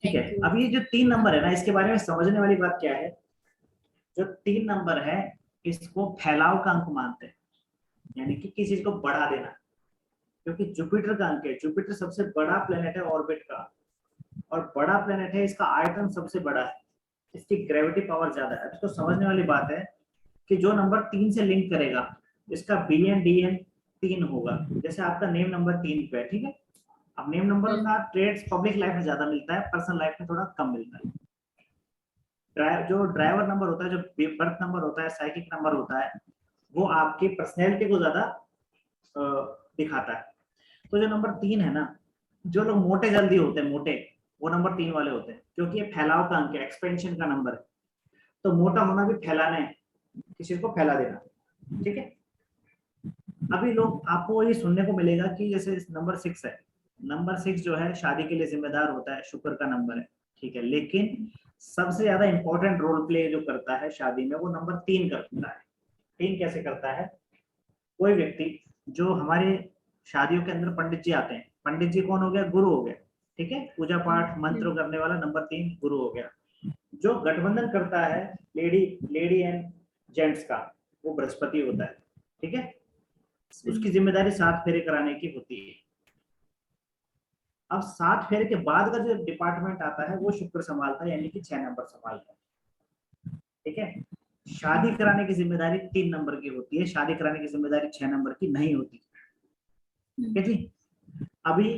ठीक है, अब ये जो 3 नंबर है ना, इसके बारे में समझने वाली बात क्या है, जो 3 नंबर है इसको फैलाव का अंक मानते हैं, यानी कि किसी चीज को बढ़ा देना, क्योंकि जुपिटर का अंक है, जुपिटर सबसे बड़ा प्लेनेट है ऑर्बिट का, और बड़ा प्लेनेट है, इसका आयतन सबसे बड़ा है, इसकी ग्रेविटी पावर ज्यादा है। तो समझने वाली बात है कि जो नंबर 3 से लिंक करेगा इसका बीएन डीएन 3 होगा। जैसे आपका नेम नंबर 3 पे है, ठीक है, अब नेम नंबर का ट्रेड्स पब्लिक लाइफ में ज्यादा मिलता है, पर्सनल लाइफ में थोड़ा कम मिलता है। जो ड्राइवर नंबर होता है, जो बर्थ नंबर होता है, साइकिक नंबर होता है, वो आपकी पर्सनैलिटी को ज्यादा दिखाता है। तो जो नंबर 3 है ना, जो लोग मोटे जल्दी होते हैं, मोटे, वो नंबर 3 वाले होते हैं, क्योंकि ये फैलाव का अंक है, एक्सपेंशन का नंबर है। तो मोटा होना भी फैलाना है, किसी को फैला देना, ठीक है। अभी लोग आपको ये सुनने को मिलेगा कि जैसे नंबर 6 है, नंबर 6 जो है शादी के लिए जिम्मेदार होता है, शुक्र का नंबर है, ठीक है, लेकिन सबसे ज्यादा इंपॉर्टेंट रोल प्ले जो करता है शादी में वो नंबर 3 करता है। 3 कैसे करता है, कोई व्यक्ति, जो हमारे शादियों के अंदर पंडित जी आते हैं, पंडित जी कौन हो गया, गुरु हो गया, ठीक है, पूजा पाठ मंत्र करने वाला नंबर 3 गुरु हो गया। जो गठबंधन करता है लेडी एंड जेंट्स का, वो बृहस्पति होता है, ठीक है, उसकी जिम्मेदारी 7 फेरे कराने की होती है। अब 7 फेरे के बाद का जो डिपार्टमेंट आता है वो शुक्र संभालता है, यानी कि 6 नंबर संभालता है, ठीक है। शादी कराने की जिम्मेदारी 3 नंबर की होती है, शादी कराने की जिम्मेदारी 6 नंबर की नहीं होती, ठीक है जी। अभी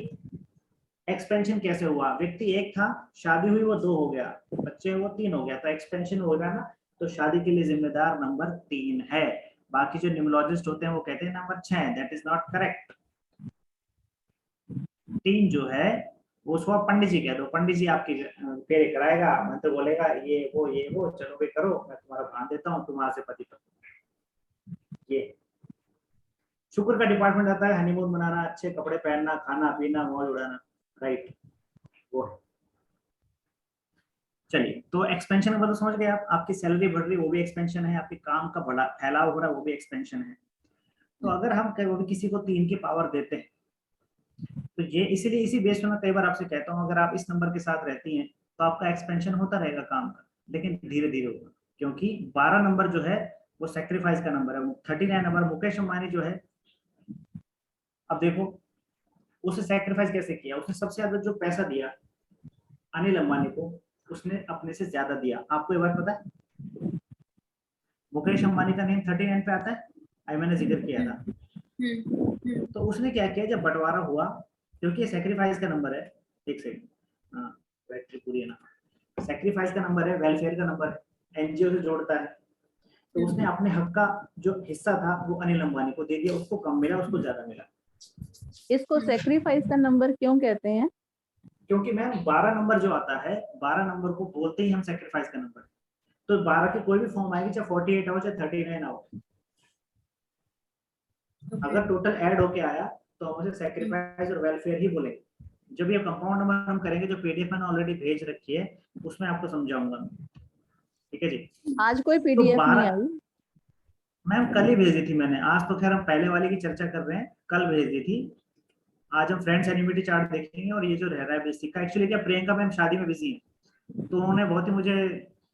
एक्सपेंशन कैसे हुआ, व्यक्ति 1 था, शादी हुई वो 2 हो गया, बच्चे वो 3 हो गया, तो एक्सपेंशन हो गया ना, तो शादी के लिए जिम्मेदार नंबर 3 है। बाकी जो न्यूमरोलॉजिस्ट होते हैं वो कहते हैं नंबर 6 है, दैट इज नॉट करेक्ट। 3 जो है वो उसको पंडित जी कह दो, पंडित जी आपकी फेरे कराएगा, मंत्र बोलेगा, ये वो चलो भाई करो, मैं तुम्हारा भान देता हूँ, तुम्हारा से पति पत्नी। ये शुक्र का डिपार्टमेंट आता है हनीमून मनाना, अच्छे कपड़े पहनना, खाना पीना, मौज उड़ाना, राइट, वो है। चलिए, तो एक्सपेंशन का मतलब समझ गए आप, आपकी सैलरी बढ़ रही है वो भी एक्सपेंशन है, आपके काम का बड़ा फैलाव हो रहा है वो भी एक्सपेंशन है। तो अगर हम कभी किसी को 3 की पावर देते हैं, तो ये इसीलिए इसी बेस में मैं कई बार आपसे कहता हूँ, अगर आप इस नंबर के साथ रहती हैं तो आपका एक्सपेंशन होता रहेगा काम का, लेकिन धीरे धीरे होगा, क्योंकि 12 नंबर जो है वो सेक्रीफाइस का नंबर है। 39 नंबर मुकेश अंबानी जो है, अब देखो उसने सेक्रीफाइस कैसे किया, उसने सबसे ज्यादा जो पैसा दिया अनिल अंबानी को, उसने अपने से ज्यादा दिया। आपको ये बात पता है, मुकेश अंबानी का नेम 39 पे आता है, अभी मैंने जिक्र किया था। तो उसने क्या किया, जब बंटवारा हुआ, क्योंकि सेक्रीफाइस का नंबर है, एक सेकंड, हाँ बैटरी पूरी है ना, सेक्रीफाइस का नंबर है, वेलफेयर का नंबर है, एनजीओ से जोड़ता है, तो उसने अपने हक का जो हिस्सा था वो अनिल अंबानी को दे दिया, उसको कम मिला, उसको ज्यादा मिला। इसको सेक्रीफाइस का नंबर क्यों कहते हैं? क्योंकि मैम 12 नंबर जो आता है, 12 नंबर को बोलते ही हम सेक्रीफाइस का नंबर, तो 12 की कोई भी फॉर्म आएगी, चाहे 48 आओ चाहे 39 आओ, अगर टोटल ऐड होके आया तो हम उसे सेक्रीफाइस और वेलफेयर ही बोलेंगे। जब ये कंपाउंड नंबर हम करेंगे, जो पीडीएफ मैंने ऑलरेडी भेज रखी है उसमें आपको समझाऊंगा, ठीक है जी। आज कोई तो पीडीएफ नहीं 12 आई? मैम कल ही भेज दी थी मैंने, आज तो खैर हम पहले वाले की चर्चा कर रहे हैं, कल भेज दी थी। आज हम फ्रेंड्स एनिमिटी चार्ट देखेंगे, और ये जो रह रहा है बेसिक का, एक्चुअली क्या प्रियंका मैम शादी में बिजी है, तो उन्होंने बहुत ही मुझे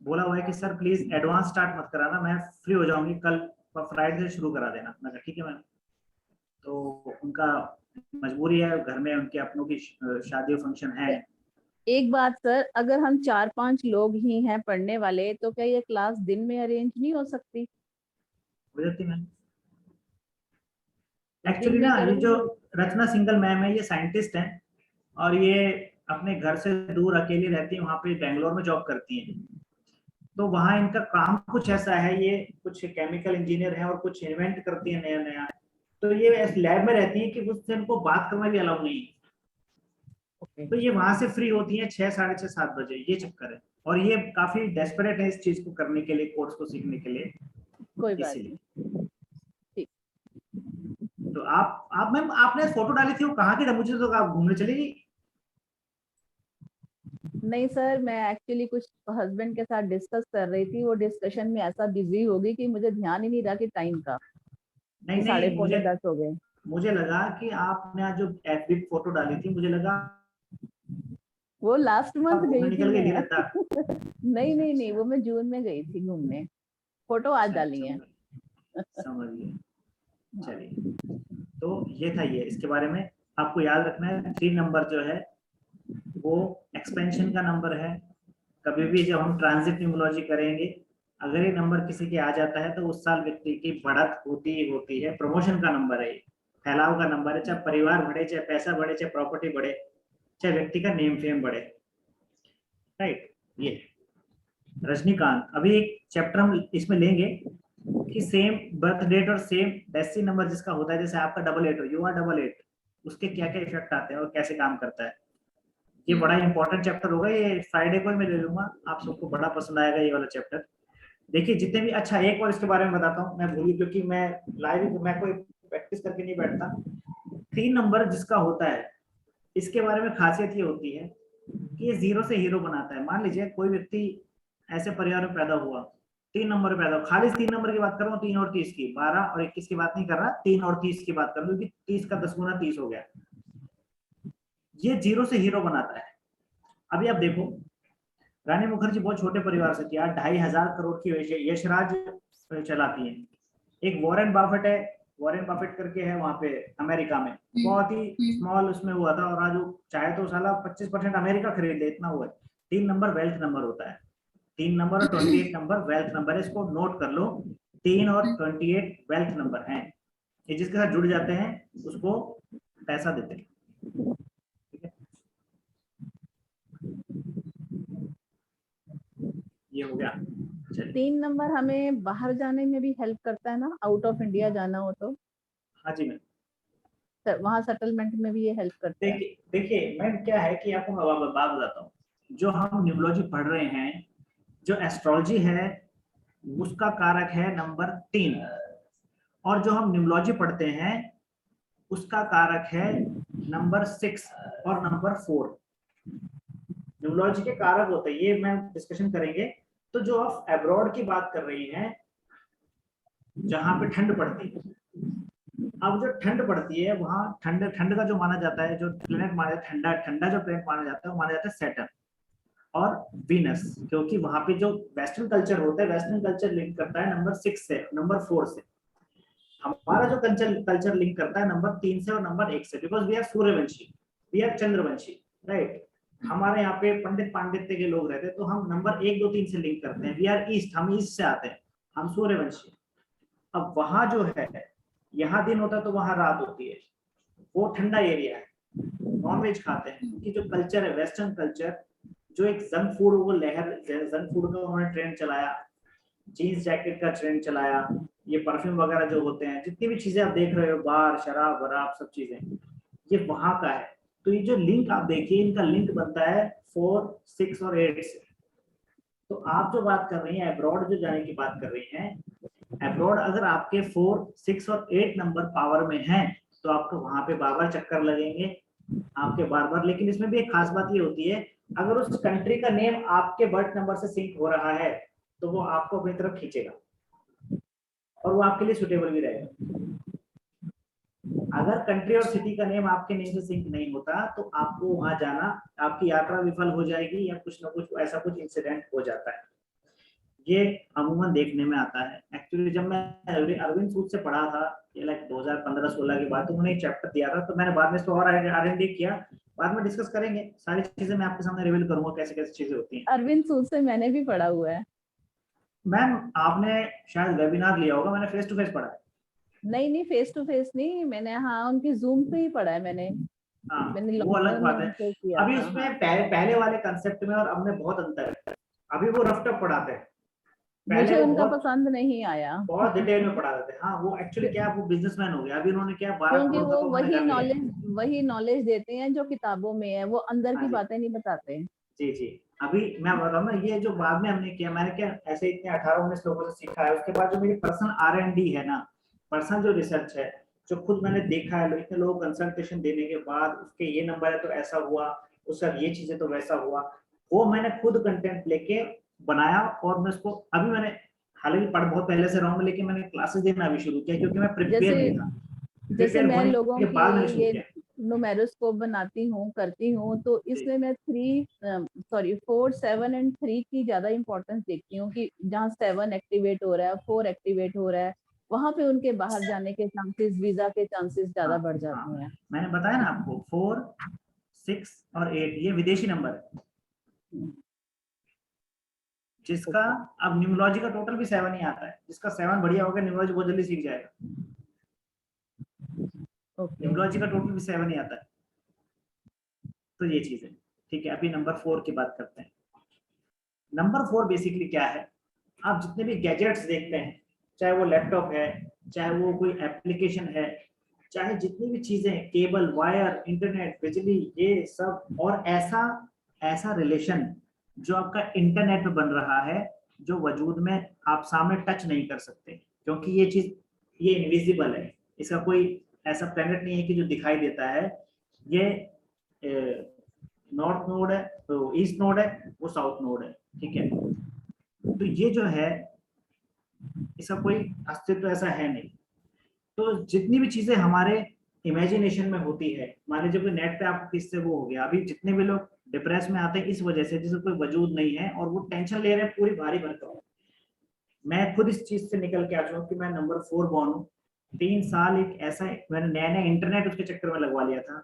बोला हुआ है कि सर प्लीज एडवांस स्टार्ट मत कराना, मैं फ्री हो जाऊंगी कल, फ्राइडे से शुरू करा देना। मैं कहा ठीक है मैम, तो उनका मजबूरी है, घर में उनके अपनों की शादी फंक्शन है। एक बात सर, अगर हम 4-5 लोग ही हैं पढ़ने वाले, तो क्या ये क्लास दिन में अरेंज नहीं हो सकती? हो जाती मैम, दिन एक्चुअली में ना ये जो करूंगी। रचना सिंगल मैम है, ये साइंटिस्ट हैं, और ये अपने घर से दूर अकेली रहती है, वहां पे बेंगलोर में जॉब करती हैं। तो वहां इनका काम कुछ ऐसा है, ये कुछ केमिकल इंजीनियर है और कुछ इन्वेंट करती है नया नया, तो ये लैब में रहती है कि उससे इनको बात करना भी अलाउ नहीं है। तो ये वहां से फ्री होती है 6, साढ़े 6, 7 बजे, ये चक्कर है। और ये काफी डेस्परेट है इस चीज को करने के लिए, कोर्स को सीखने के लिए, कोई बात इसीलिए। नहीं, ठीक। तो आप मैम आपने फोटो डाली थी, वो कहाँ की था, मुझे तो आप घूमने चलेगी। नहीं सर, मैं एक्चुअली कुछ हस्बैंड के साथ डिस्कस कर रही थी, वो डिस्कशन में ऐसा बिजी हो गई कि मुझे ध्यान ही नहीं रहा कि टाइम का, नहीं कि साढ़े नहीं, पौने मुझे 10 हो गए। मुझे लगा कि आपने आज जो एफबी फोटो डाली थी, मुझे लगा वो लास्ट मंथ अब गई घूमने थी निकल गई थी मैं। लद्दाख? नहीं, वो मैं जून में गई थी घूमने, फोटो आज अच्छा डाली है। समझ गए। हाँ। चलिए, तो ये था, ये इसके बारे में आपको याद रखना है। 3 नंबर जो है वो एक्सपेंशन का नंबर है। कभी भी जब हम ट्रांजिट न्यूमरोलॉजी करेंगे, अगर ये नंबर किसी के आ जाता है तो उस साल व्यक्ति की बढ़त होती ही होती है। प्रमोशन का नंबर है, फैलाव का नंबर है। चाहे परिवार बढ़े, चाहे पैसा बढ़े, चाहे प्रॉपर्टी बढ़े, चाहे व्यक्ति का नेम फेम बढ़े, राइट। ये रजनीकांत, अभी एक चैप्टर हम इसमें लेंगे कि सेम बर्थ डेट और सेम डेस्टिनी नंबर जिसका होता है, जैसे आपका 88 हो, यू आर 88, उसके क्या क्या इफेक्ट आते हैं और कैसे काम करता है। ये बड़ा इंपॉर्टेंट चैप्टर होगा, ये फ्राइडे को ही मैं ले लूंगा, आप सबको बड़ा पसंद आएगा ये वाला चैप्टर। देखिए जितने भी, अच्छा एक और इसके बारे में बताता हूँ, मैं भूल, क्योंकि मैं लाइव मैं कोई प्रैक्टिस करके नहीं बैठता। 3 नंबर जिसका होता है, इसके बारे में खासियत ये होती है कि ये 0 से हीरो बनाता है। मान लीजिए कोई व्यक्ति ऐसे परिवार में पैदा हुआ, 3 नंबर में पैदा हुआ, खाली 3 नंबर की बात कर रहा हूँ, 3 और 30 की, 12 और 21 की बात नहीं कर रहा, 3 और 30 की बात कर रहा हूँ, क्योंकि 30 का 10 गुना 30 हो गया। ये 0 से हीरो बनाता है। अभी आप देखो, रानी मुखर्जी बहुत छोटे परिवार से थी, आज 2,500 करोड़ की यशराज चलाती है। एक वॉरेन बाफेट है, वॉरेन बाफेट करके है वहां पे अमेरिका में, बहुत ही स्मॉल उसमें हुआ था, और आज वो चाहे तो साला 25% अमेरिका खरीद ले, इतना हुआ है। 3 नंबर वेल्थ नंबर होता है, 3 नंबर और 28 नंबर वेल्थ नंबर है, इसको नोट कर लो। 3 और 28 वेल्थ नंबर हैं, ये जिसके साथ जुड़ जाते हैं उसको पैसा देते हैं। ठीक है, ये हो गया। 3 नंबर हमें बाहर जाने में भी हेल्प करता है ना, आउट ऑफ इंडिया जाना हो तो? हाँ जी मैम, वहाँ सेटलमेंट में भी ये हेल्प करता है? देखिए मैम, क्या है कि आपको मैं बात बताता हूँ। जो हम न्यूमरोलॉजी पढ़ रहे हैं, जो एस्ट्रोलॉजी है, उसका कारक है नंबर 3, और जो हम न्यूमरोलॉजी पढ़ते हैं उसका कारक है नंबर 6 और नंबर 4। न्यूमरोलॉजी के कारक होते हैं, ये मैं डिस्कशन करेंगे। तो जो आप अब्रॉड की बात कर रही हैं, जहां पे ठंड पड़ती है, अब जो ठंड पड़ती है वहां ठंड ठंड का जो माना जाता है, जो प्लेनेट माना जाता है, ठंडा ठंडा जो प्लेनेट माना जाता है, वो माना जाता है सैटर्न और वीनस। क्योंकि वहां पे जो वेस्टर्न कल्चर होता है, वेस्टर्न कल्चर लिंक करता है नंबर 6 से, नंबर 4 से। हमारा जो कल्चर लिंक करता है नंबर 3 से और नंबर 1 से, because we are Suryavanshi, we are Chandravanshi, right. हमारे यहाँ पे पंडित पांडित्य के लोग रहते हैं, तो हम नंबर 1 2 3 से लिंक करते हैं। वी आर ईस्ट, हम ईस्ट से आते हैं, हम सूर्यवंशी। अब वहां जो है, यहाँ दिन होता है तो वहां रात होती है, वो ठंडा एरिया है, नॉनवेज खाते हैं। क्योंकि जो कल्चर है वेस्टर्न कल्चर, जो एक जंक फूड, वो लहर जंक फूड का उन्होंने ट्रेंड चलाया, जीन्स जैकेट का ट्रेंड चलाया, ये परफ्यूम वगैरह जो होते हैं, जितनी भी चीजें आप देख रहे हो, बार शराब वराब सब चीजें, ये वहां का है। तो ये जो लिंक आप देखिए, इनका लिंक बनता है 4 6 और 8 से। तो आप जो बात कर रही हैं अब्रॉड जो जाने की बात कर रही हैं, अब्रॉड अगर आपके 4 6 और 8 नंबर पावर में हैं, तो आपको वहां पे बार बार चक्कर लगेंगे, आपके बार बार। लेकिन इसमें भी एक खास बात ये होती है, अगर उस कंट्री का नेम आपके बर्थ नंबर से सिंक हो रहा है, तो वो आपको अपनी तरफ खींचेगा और वो आपके लिए सुटेबल भी रहेगा। अगर कंट्री और सिटी का नेम आपके नेम से सिंक नहीं होता, तो आपको वहां जाना, आपकी यात्रा विफल हो जाएगी, या कुछ ना कुछ ऐसा कुछ इंसिडेंट हो जाता है। ये अमूमन देखने में आता है। एक्चुअली जब मैं अरविंद सूद से पढ़ा था, ये लाइक 2015-16 की बात, तो उन्होंने एक चैप्टर दिया था, तो मैंने बाद में इसको और R&D किया, बाद में डिस्कस करेंगे, सारी चीजें मैं आपके सामने रिवील करूंगा कैसे कैसे चीजें होती हैं। अरविंद सूद से मैंने भी पढ़ा हुआ है। मैम आपने शायद वेबिनार लिया होगा, मैंने फेस टू फेस पढ़ा है। नहीं, फेस टू फेस नहीं, मैंने हाँ उनकी जूम पे ही पढ़ा है मैंने। हाँ, मैंने वो अलग लॉकडाउन में बात है। उनसे किया अभी था। उसमें हाँ, पहले वाले कंसेप्ट में और अब में बहुत अंतर है। अभी वो रफ टफ पढ़ाते हैं, पहले मुझे वो उनका बहुत पसंद नहीं आया। बहुत डिटेल में पढ़ाते थे। हाँ, वो एक्चुअली क्या, वो बिजनेसमैन हो गया, अभी उन्होंने क्या 12 क्योंकि करोड़ वो तक उन्होंने कर लिया है। वही नॉलेज देते हैं जो किताबों में है, वो अंदर हाँ की जी, बातें नहीं बताते। जी जी। अभी मैं बताऊँ ना, ये जो बाद में हमने किया, मैंने क्या ऐसे इतने 18-19 लोगों से सीखा है, उसके बाद जो मेरी पर्सनल R&D है ना, पर्सनल जो रिसर्च है, जो खुद मैंने देखा है, इतने लोगों को कंसल्टेशन देने के बाद, उसके ये नंबर है तो ऐसा हुआ, उसका ये चीजें तो वैसा हुआ, वो मैंने खुद कंटेंट लेके बनाया। और मैं उसको अभी मैंने, हालांकि पढ़ बहुत पहले से रहा हूँ, लेकिन मैंने क्लासेस देना अभी शुरू किया, क्योंकि मैं प्रिपेयर जैसे नहीं था। जैसे प्रिपेयर मैं होने लोगों के की बाद मैंने शुरू ये किया। नुमेरोस्कोप बनाती हूँ, करती हूँ, तो इसमें मैं 4 7 एंड 3 की ज्यादा इंपॉर्टेंस देखती हूँ कि जहाँ 7 एक्टिवेट हो रहा है, 4 एक्टिवेट हो रहा है, वहां पे उनके बाहर जाने के चांसेस, वीजा के चांसेस ज्यादा हाँ बढ़ हाँ, जाते हैं। मैंने बताया ना आपको 4 6 और 8 ये विदेशी नंबर है, जिसका अब न्यूमरोलॉजी का टोटल भी 7 ही आता है। जिसका 7 बढ़िया होगा न्यूमरोलॉजी बहुत जल्दी सीख जाएगा। ओके। न्यूमरोलॉजी का टोटल भी 7 ही आता है। तो ये चीज है। ठीक है, अभी नंबर 4 की बात करते हैं। नंबर 4 बेसिकली क्या है, आप जितने भी गैजेट्स देखते हैं, चाहे वो लैपटॉप है, चाहे वो कोई एप्लीकेशन है, चाहे जितनी भी चीजें, केबल, वायर, इंटरनेट, बिजली, ये सब, और ऐसा ऐसा रिलेशन जो आपका इंटरनेट पे बन रहा है, जो वजूद में आप सामने टच नहीं कर सकते, क्योंकि ये चीज ये इनविजिबल है। इसका कोई ऐसा प्लेनेट नहीं है कि जो दिखाई देता है। ये नॉर्थ नोड है, तो ईस्ट नोड है, वो साउथ नोड है। ठीक है, तो ये जो है, इसका कोई अस्तित्व ऐसा है नहीं। तो जितनी भी चीजें हमारे इमेजिनेशन में होती है, मान लीजिए कोई नेट पे आपको किससे वो हो गया, अभी जितने भी लोग डिप्रेस में आते हैं इस वजह से, जिसका कोई वजूद नहीं है और वो टेंशन ले रहे हैं पूरी भारी भरकम। मैं खुद इस चीज से निकल के आ चुका हूँ कि मैं नंबर 4 बॉर्न हूँ। 3 साल एक ऐसा, मैंने नया नया इंटरनेट उसके चक्कर में लगवा लिया था,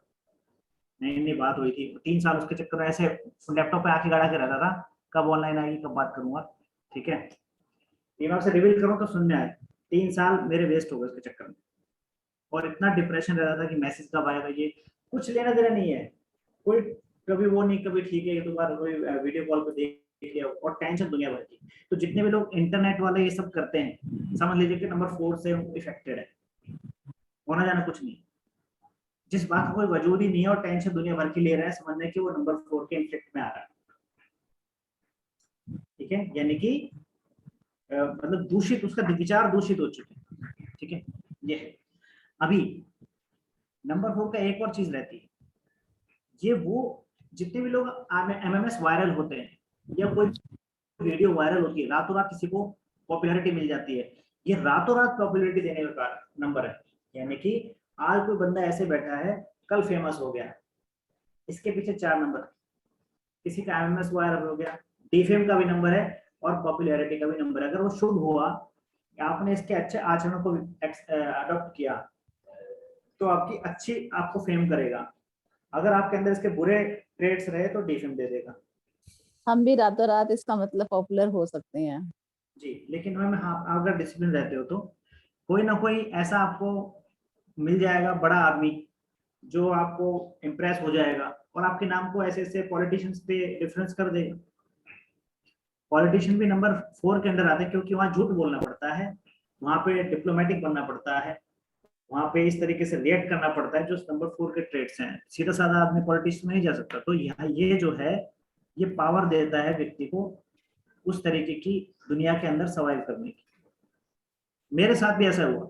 नई नई बात हुई थी। 3 साल उसके चक्कर में ऐसे लैपटॉप पे आके गड़ा के रहता था, कब ऑनलाइन आएगी, कब बात करूंगा। ठीक है, ये मैं आपसे रिवील करूँ तो सुनने आए। 3 साल मेरे वेस्ट हो गए उसके चक्कर में, और इतना डिप्रेशन रहता था कि मैसेज कब आएगा, ये कुछ लेना देना नहीं है। कोई कभी वो नहीं, कभी ठीक है, एक दो बार कोई वीडियो कॉल पे देख लिया, और टेंशन दुनिया भर की। तो जितने भी लोग इंटरनेट वाले ये सब करते हैं, समझ लीजिए कि नंबर 4 से इफेक्टेड है, होना जाना कुछ नहीं। जिस बात का कोई वजूद ही नहीं है और टेंशन दुनिया भर की ले रहा है, समझने कि वो नंबर 4 के इफेक्ट में आ रहा है। ठीक है, यानी कि मतलब दूषित, उसका विचार दूषित हो चुके हैं। ठीक है, ये है। अभी नंबर 4 का एक और चीज रहती है, ये वो जितने भी लोग एमएमएस वायरल होते हैं, या कोई वीडियो वायरल होती है, रातों रात किसी को पॉपुलैरिटी मिल जाती है, ये रातों रात पॉपुलैरिटी देने का नंबर है। यानी कि आज कोई बंदा ऐसे बैठा है, कल फेमस हो गया, इसके पीछे 4 नंबर। किसी का एमएमएस वायरल हो गया, डीफेम का भी नंबर है, और पॉपुलैरिटी का भी नंबर है। अगर वो शुभ हुआ, आपने इसके अच्छे आचरणों को अडॉप्ट किया, तो आपकी अच्छी, आपको फेम करेगा। अगर आपके अंदर इसके बुरे ट्रेड्स रहे तो डीफेम दे देगा। हम भी रातों रात इसका मतलब पॉपुलर हो सकते हैं। जी, लेकिन मैम हाँ, आप अगर डिसिप्लिन रहते हो तो कोई ना कोई ऐसा आपको मिल जाएगा, बड़ा आदमी, जो आपको इम्प्रेस हो जाएगा और आपके नाम को ऐसे ऐसे पॉलिटिशियंस पे रेफरेंस कर देगा। पॉलिटिशियन भी नंबर 4 के अंदर आते हैं, क्योंकि वहां झूठ बोलना पड़ता है, वहां पे डिप्लोमेटिक बनना पड़ता है, वहां पे इस तरीके से रिएक्ट करना पड़ता है, जो नंबर 4 के ट्रेड्स हैं। सीधा साधा आदमी पॉलिटिक्स में नहीं जा सकता। तो यहाँ ये जो है, ये पावर देता है व्यक्ति को उस तरीके की दुनिया के अंदर सर्वाइव करने की। मेरे साथ भी ऐसा हुआ।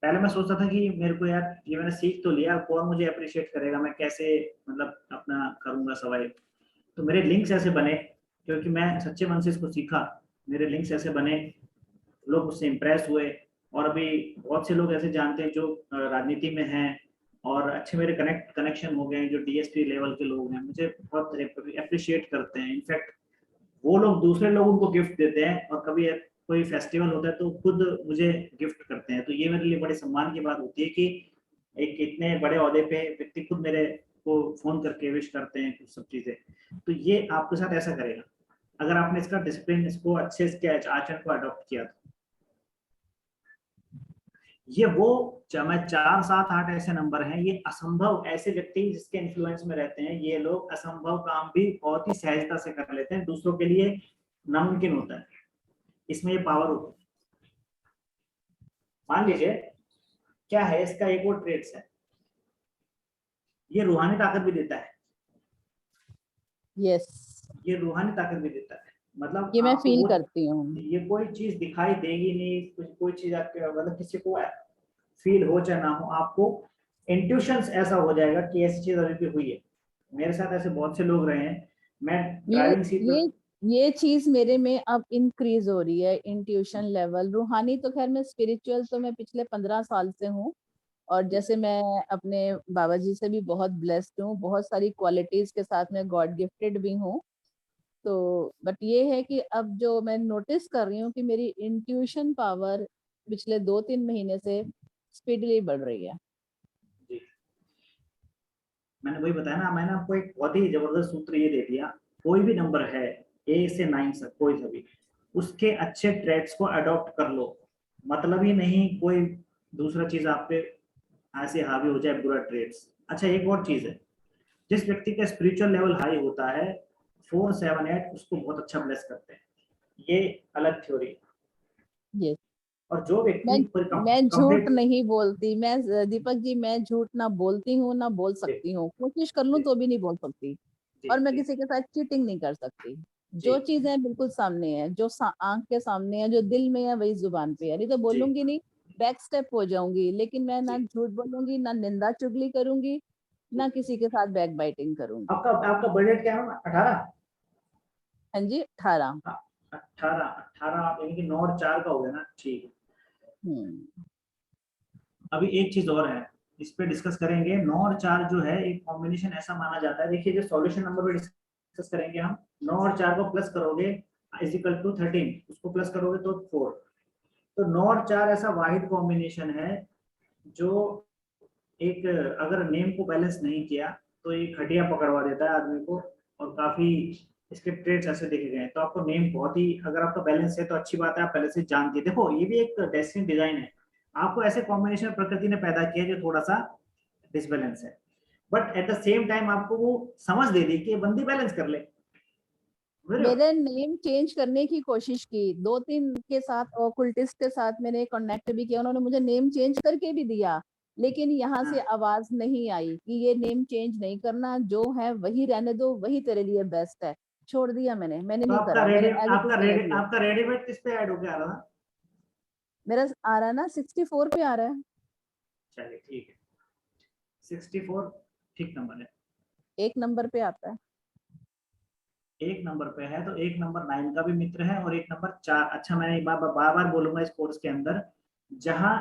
पहले मैं सोचता था कि मेरे को यार, ये मैंने सीख तो लिया, कौन मुझे अप्रिशिएट करेगा, मैं कैसे मतलब अपना करूंगा सर्वाइव। तो मेरे लिंक्स ऐसे बने, क्योंकि मैं सच्चे मन से इसको सीखा, मेरे लिंक्स ऐसे बने, लोग उससे इम्प्रेस हुए। और अभी बहुत से लोग ऐसे जानते हैं जो राजनीति में हैं, और अच्छे मेरे कनेक्शन हो गए हैं, जो डीएसपी लेवल के लोग हैं, मुझे बहुत अप्रिशिएट करते हैं। इनफैक्ट वो लोग दूसरे लोगों को गिफ्ट देते हैं, और कभी कोई फेस्टिवल होता है तो खुद मुझे गिफ्ट करते हैं। तो ये मेरे लिए बड़े सम्मान की बात होती है कि एक इतने बड़े ओहदे पे व्यक्ति खुद मेरे को फोन करके विश करते हैं, कुछ सब चीजें। तो ये आपके साथ ऐसा करेगा, अगर आपने इसका डिसिप्लिन, इसको अच्छे से आचरण को अडॉप्ट किया तो। ये वो मैं 4 7 8 ऐसे नंबर हैं, ये असंभव, ऐसे व्यक्ति जिसके इन्फ्लुएंस में रहते हैं, ये लोग असंभव काम भी बहुत ही सहजता से कर लेते हैं, दूसरों के लिए नामुमकिन होता है। इसमें ये पावर होती है। मान लीजिए, क्या है इसका एक और ट्रेड्स है, ये रूहानी ताकत भी देता है। यस, ये रूहानी ताकत भी देता है, मतलब ये मैं आपको फील वो, करती हूँ। ये कोई चीज दिखाई देगी नहीं, कुछ कोई चीज आपके मतलब किसी को फील हो चाहे ना हो, आपको इंट्यूशंस ऐसा हो जाएगा कि ऐसी चीज अभी भी हुई है। मेरे साथ ऐसे बहुत से लोग रहे हैं। मैं ये ड्राइविंग सीट ये पर, ये चीज मेरे में अब इंक्रीज हो रही है, इंट्यूशन लेवल। रूहानी तो खैर मैं, स्पिरिचुअल तो मैं पिछले 15 साल से हूँ, और जैसे मैं अपने बाबा जी से भी बहुत ब्लेस्ड हूँ, बहुत सारी क्वालिटीज के साथ में गॉड गिफ्टेड भी हूँ। तो बट ये है कि अब जो मैं नोटिस कर रही हूँ कि मेरी इंट्यूशन पावर पिछले 2-3 महीने से स्पीडली बढ़ रही है। जी, मैंने वही बताया ना, मैंने आपको एक बहुत ही जबरदस्त सूत्र ये दे दिया। कोई भी नंबर है ए से 9 तक, कोई सा भी, उसके अच्छे ट्रेड्स को अडॉप्ट कर लो। मतलब ही नहीं कोई दूसरा चीज आप पे ऐसे हावी हो जाए, बुरा ट्रेड्स। अच्छा, एक और चीज है, जिस व्यक्ति का स्पिरिचुअल लेवल हाई होता है 4, 7, 8 उसको बहुत अच्छा ब्लेस करते हैं, ये अलग थ्योरी है। ये और जो मैं व्यक्ति मैं झूठ कंप्लीट, नहीं बोलती, मैं दीपक जी मैं झूठ ना बोलती हूँ ना बोल जी सकती हूँ, कोशिश कर लूँ जी तो भी नहीं बोल सकती। जी और मैं जी किसी के साथ चीटिंग नहीं कर सकती। जी जो चीजें बिल्कुल सामने है, जो आंख के सामने है, जो दिल में है, वही जुबान पे है। नहीं तो जी बोलूंगी नहीं, बैक स्टेप हो जाऊंगी। लेकिन मैं ना जी। झूठ बोलूंगी, ना निंदा चुगली करूंगी, जी। ना किसी के साथ बैक बाइटिंग करूंगी। आपका आपका बजट क्या है? 18? हाँ जी, 18। 18, 18 यानी कि 9 और 4 का हो गया ना, ठीक है। हम्म। अभी एक चीज और है, इस पे डिस्कस करेंगे। 9 और 4 जो है एक कॉम्बिनेशन ऐसा माना जाता है, देखिए जो सॉल्यूशन नंबर पे डिस्कस करेंगे हम, 9 और 4 को प्लस करोगे इज इक्वल टू 13, उसको प्लस करोगे तो 4। तो 9 और 4 ऐसा वाहिद कॉम्बिनेशन है जो एक, अगर नेम को बैलेंस नहीं किया तो ये खटिया पकड़वा देता है आदमी को। और काफी इसके ट्रेड्स ऐसे देखे गए हैं। तो आपको नेम बहुत ही, अगर आपका बैलेंस है तो अच्छी बात है, आप पहले से जानते हैं। देखो ये भी एक डेस्टिनी डिजाइन है, आपको ऐसे कॉम्बिनेशन प्रकृति ने पैदा किया जो थोड़ा सा डिसबैलेंस है, but at the same time आपको वो समझ दे दी कि ये बंदी बैलेंस कर ले, समझ रहे हो? मेरे नेम चेंज करने की कोशिश की 2-3 के साथ, ओकुल्टिस्ट के साथ मैंने कनेक्ट भी किया, उन्होंने मुझे नेम चेंज करके भी दिया। लेकिन यहाँ से हाँ। आवाज नहीं आई कि ये नेम चेंज नहीं करना, जो है वही रहने दो, वही तेरे लिए बेस्ट है। छोड़ दिया मैंने तो नहीं करा, मेरे एज इट इज रह दिया। आपका रेडीमेड किस पे ऐड हो गया रहा? मेरा आ रहा है ना 64 पे आ रहा है। चलिए ठीक है, 64 ठीक नंबर है। एक नंबर पे आता है। एक नंबर पे है तो एक नंबर 9 का भी मित्र है और एक नंबर 4। अच्छा, मैं एक बार बार बार बोलूंगा इस कोर्स के अंदर, जहां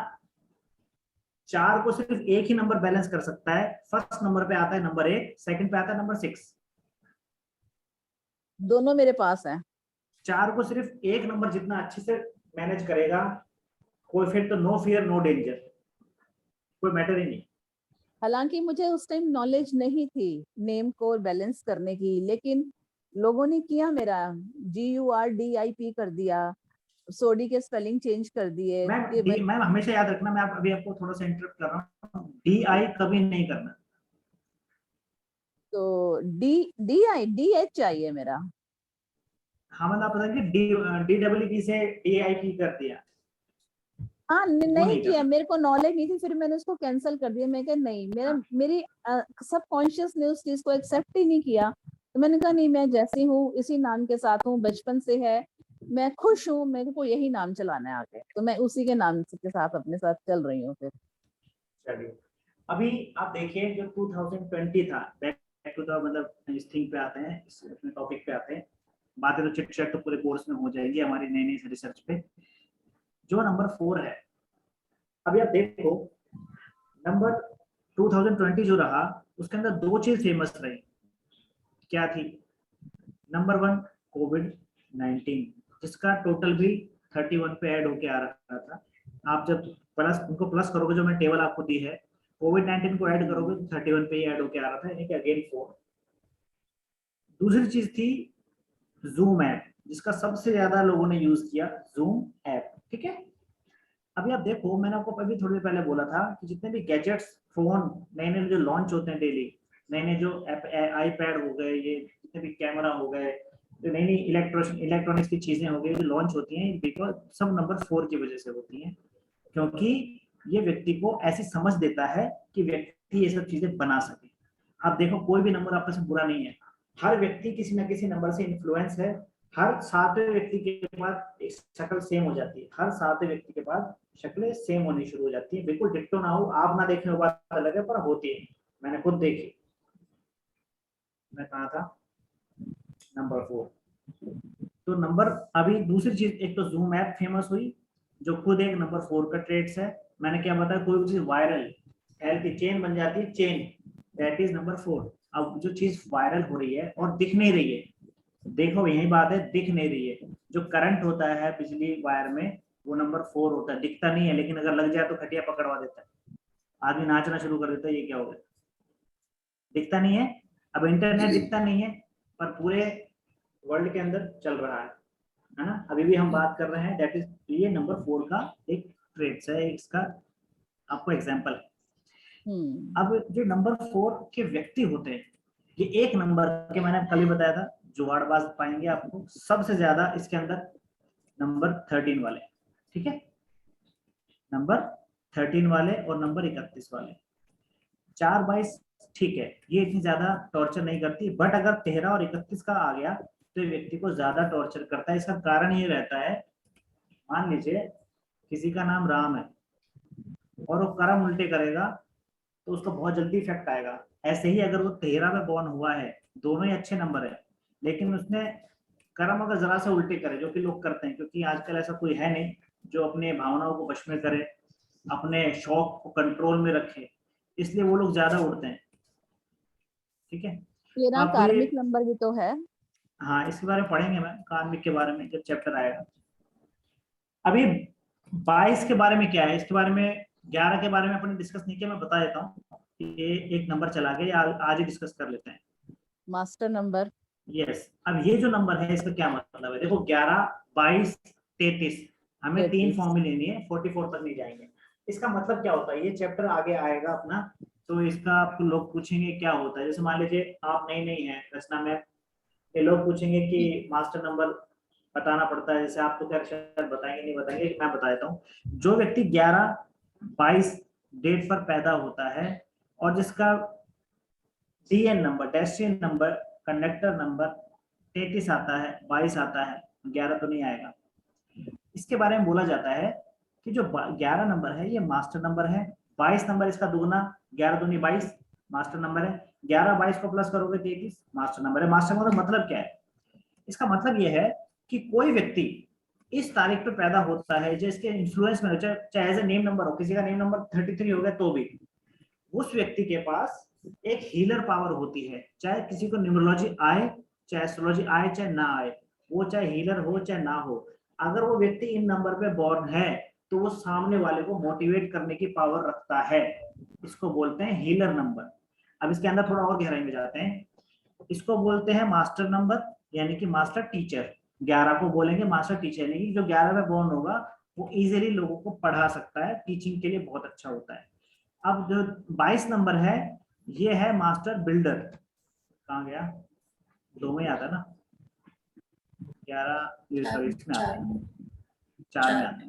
4 को सिर्फ एक ही नंबर बैलेंस कर सकता है, फर्स्ट नंबर पे आता है नंबर 1, सेकंड पे आता है नंबर 6। दोनों मेरे पास है। 4 को सिर्फ एक नंबर जितना अच्छे से मैनेज करेगा, कोई फिर तो नो फियर नो डेंजर, कोई मैटर ही नहीं। हालांकि मुझे उस टाइम नॉलेज नहीं थी नेम को बैलेंस करने की, लेकिन लोगों ने किया मेरा। GURDIP कर दिया, सोडी के स्पेलिंग चेंज कर दिए मैम कि डी, मैम हमेशा याद रखना, मैं अभी आपको थोड़ा सा इंटरप्ट कर रहा हूँ, DI कभी नहीं करना। तो DH चाहिए मेरा। हाँ मतलब आप बताएंगे DEEP से DIP कर दिया, हाँ, वो नहीं नहीं किया, करना। मेरे को नॉलेज नहीं थी, फिर मैंने उसको कैंसिल कर दिया। मैं कहा नहीं, हाँ मेरी सब कॉन्शियस ने उस चीज को एक्सेप्ट ही नहीं किया। तो मैंने कहा नहीं, मैं जैसी हूँ इसी नाम के साथ हूँ, बचपन से है, मैं खुश हूँ, मेरे को यही नाम चलाना है आगे, तो मैं उसी के नाम के साथ अपने साथ चल रही हूँ फिर। चलिए, अभी आप देखिए जो 2020 था, बैक टू द मतलब इस थिंग पे आते हैं, इस टॉपिक पे आते हैं। बातें तो चिट चैट तो पूरे कोर्स में हो जाएगी हमारी नई नई रिसर्च पे। जो नंबर 4 है, अभी आप देखो नंबर 2020 जो रहा, उसके अंदर दो चीज फेमस रही, क्या थी? नंबर 1 कोविड-19, जिसका टोटल भी 31 पे ऐड होके आ रहा था। आप जब प्लस उनको प्लस करोगे, जो मैं टेबल आपको दी है, कोविड-19 को ऐड करोगे तो 31 पे ही ऐड होके आ रहा था, यानी कि अगेन 4। दूसरी चीज थी जूम ऐप, जिसका सबसे ज्यादा लोगों ने यूज किया, जूम ऐप, ठीक है। अभी आप देखो, मैंने आपको अभी थोड़ी देर पहले बोला था कि जितने भी गैजेट्स, फोन नए नए जो लॉन्च होते हैं डेली, नए नए जो आईपैड हो गए, ये जितने भी कैमरा हो गए, जो नई नई इलेक्ट्रॉनिक्स की चीजें हो गई जो लॉन्च होती हैं, बिकॉज सब नंबर 4 की वजह से होती हैं। क्योंकि ये व्यक्ति को ऐसी समझ देता है कि व्यक्ति ये सब चीजें बना सके। आप देखो कोई भी नंबर आपस में बुरा नहीं है, हर व्यक्ति किसी ना किसी नंबर से इन्फ्लुएंस है। हर 7वें व्यक्ति के पास एक शक्ल सेम हो जाती है, हर 7वें व्यक्ति के पास शक्लें सेम होनी शुरू हो जाती है, बिल्कुल डिट्टो ना हो, आप ना देखें वो बात अलग है, पर होती है, मैंने खुद देखी। मैं कहा था नंबर 4। तो नंबर, अभी दूसरी चीज, एक तो जूम ऐप फेमस हुई जो खुद एक नंबर 4 का ट्रेड्स है। मैंने क्या बताया, कोई भी चीज वायरल हेल्थ की चेन बन जाती है चेन, दैट इज नंबर 4। अब जो चीज वायरल हो रही है और दिख नहीं रही है, देखो यही बात है, दिख नहीं रही है, जो करंट होता है बिजली वायर में वो नंबर 4 होता है, दिखता नहीं है, लेकिन अगर लग जाए तो खटिया पकड़वा देता है, आदमी नाचना शुरू कर देता है, ये क्या हो गया, दिखता नहीं है। अब इंटरनेट दिखता नहीं है पर पूरे वर्ल्ड के अंदर चल रहा है ना, अभी भी हम बात कर रहे हैं, दैट इज, ये नंबर 4 का एक ट्रेड्स है, इसका आपको एग्जांपल है। अब जो नंबर 4 के व्यक्ति होते हैं, ये एक नंबर के, मैंने कल ही बताया था, जुगाड़बाज पाएंगे आपको सबसे ज्यादा इसके अंदर नंबर 13 वाले, ठीक है, नंबर 13 वाले और नंबर 31 वाले। 4-22 ठीक है, ये इतनी ज्यादा टॉर्चर नहीं करती, बट अगर 13 और 31 का आ गया तो व्यक्ति को ज्यादा टॉर्चर करता है। इसका कारण ये रहता है, मान लीजिए किसी का नाम राम है और वो कर्म उल्टे करेगा तो उसको बहुत जल्दी इफेक्ट आएगा। ऐसे ही अगर वो 13 में बॉर्न हुआ है, दोनों ही अच्छे नंबर है, लेकिन उसने कर्म अगर जरा से उल्टे करे, जो कि लोग करते हैं, क्योंकि आजकल ऐसा कोई है नहीं जो अपने भावनाओं को वश में करे, अपने शौक को कंट्रोल में रखे, इसलिए वो लोग ज्यादा उड़ते हैं, ठीक है। 13 आपको ये, कार्मिक नंबर भी तो है। हाँ इसके बारे में पढ़ेंगे, मैं कार्मिक के बारे में जब चैप्टर आएगा। अभी 22 के बारे में क्या है, इसके बारे में 11 के बारे में अपने डिस्कस नहीं किया, मैं बता देता हूँ, ये एक नंबर चला गया, आज ही डिस्कस कर लेते हैं। Master number. यस, अब ये जो नंबर है इसका क्या मतलब है, देखो 11, 22, 33, हमें 3 फॉर्मूले लेनी है, 44 तक नहीं जाएंगे। इसका मतलब क्या होता है, ये चैप्टर आगे आएगा अपना, तो इसका आपको लोग पूछेंगे क्या होता है, जैसे मान लीजिए आप नई है रचना में, ये लोग पूछेंगे कि मास्टर नंबर बताना पड़ता है, जैसे आप तो खैर शायद बताएंगे नहीं बताएंगे, मैं बता देता हूँ। जो व्यक्ति 11-22 डेट पर पैदा होता है और जिसका DN number, destiny number, conductor number 33 आता है, 22 आता है, 11 तो नहीं आएगा। इसके बारे में बोला जाता है कि जो 11 नंबर है ये मास्टर नंबर है, 22 नंबर इसका दुगना, 11 दूनी 22 मास्टर नंबर है, 11-22 को प्लस करोगे 33 मास्टर नंबर है। मास्टर नंबर का मतलब क्या है, इसका मतलब यह है कि कोई व्यक्ति इस तारीख पे पैदा होता है जिसके इन्फ्लुएंस में, चाहे एज ए नेम नंबर हो, किसी का नेम नंबर 33 हो गया तो भी उस व्यक्ति के पास एक हीलर पावर होती है, चाहे किसी को न्यूमरोलॉजी आए, चाहे एस्ट्रोलॉजी आए, चाहे ना आए, वो चाहे हीलर हो चाहे ना हो, अगर वो व्यक्ति इन नंबर पे बॉर्न है तो वो सामने वाले को मोटिवेट करने की पावर रखता है, इसको बोलते हैं हीलर नंबर। अब इसके अंदर थोड़ा और गहराई में जाते हैं, इसको बोलते हैं मास्टर नंबर, यानी कि मास्टर टीचर। 11 को बोलेंगे मास्टर टीचर, यानी कि जो 11 में बॉर्न होगा वो इजीली लोगों को पढ़ा सकता है, टीचिंग के लिए बहुत अच्छा होता है। अब जो 22 नंबर है ये है मास्टर बिल्डर, कहाँ गया, 2 में आता है ना, 11 सॉरी इसमें आता है, 4 में आता है।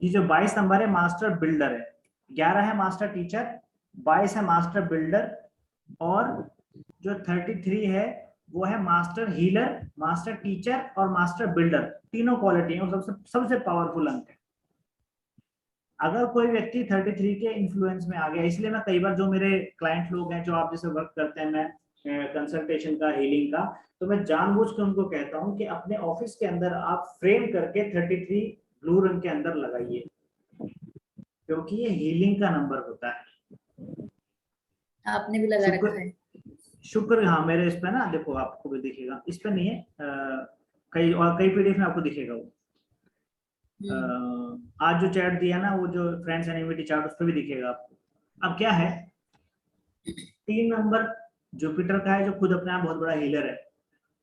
ये जो 22 नंबर है मास्टर बिल्डर है, 11 है मास्टर टीचर, 22 है मास्टर बिल्डर, और जो 33 है वो है मास्टर हीलर, मास्टर टीचर और मास्टर बिल्डर, तीनों क्वालिटी है, सबसे पावरफुल अंक है। अगर कोई व्यक्ति 33 के इन्फ्लुएंस में आ गया, इसलिए मैं कई बार जो मेरे क्लाइंट लोग हैं जो आप जैसे वर्क करते हैं, मैं कंसल्टेशन का, हीलिंग का, तो मैं जानबूझ के उनको कहता हूं कि अपने ऑफिस के अंदर आप फ्रेम करके 33 ब्लू रंग के अंदर लगाइए, क्योंकि ये हीलिंग का नंबर होता है। आपने भी लगा रखा है? शुक्र, हाँ मेरे इस पे ना देखो, आपको भी दिखेगा, इस पे नहीं है, कई पीडीएफ में आपको दिखेगा वो। आज जो चैट दिया ना, वो जो फ्रेंड्स एनिमिटी चार्ट, उस पर भी दिखेगा आपको। अब क्या है, 3 नंबर जुपिटर का है जो खुद अपने आप बहुत बड़ा हीलर है,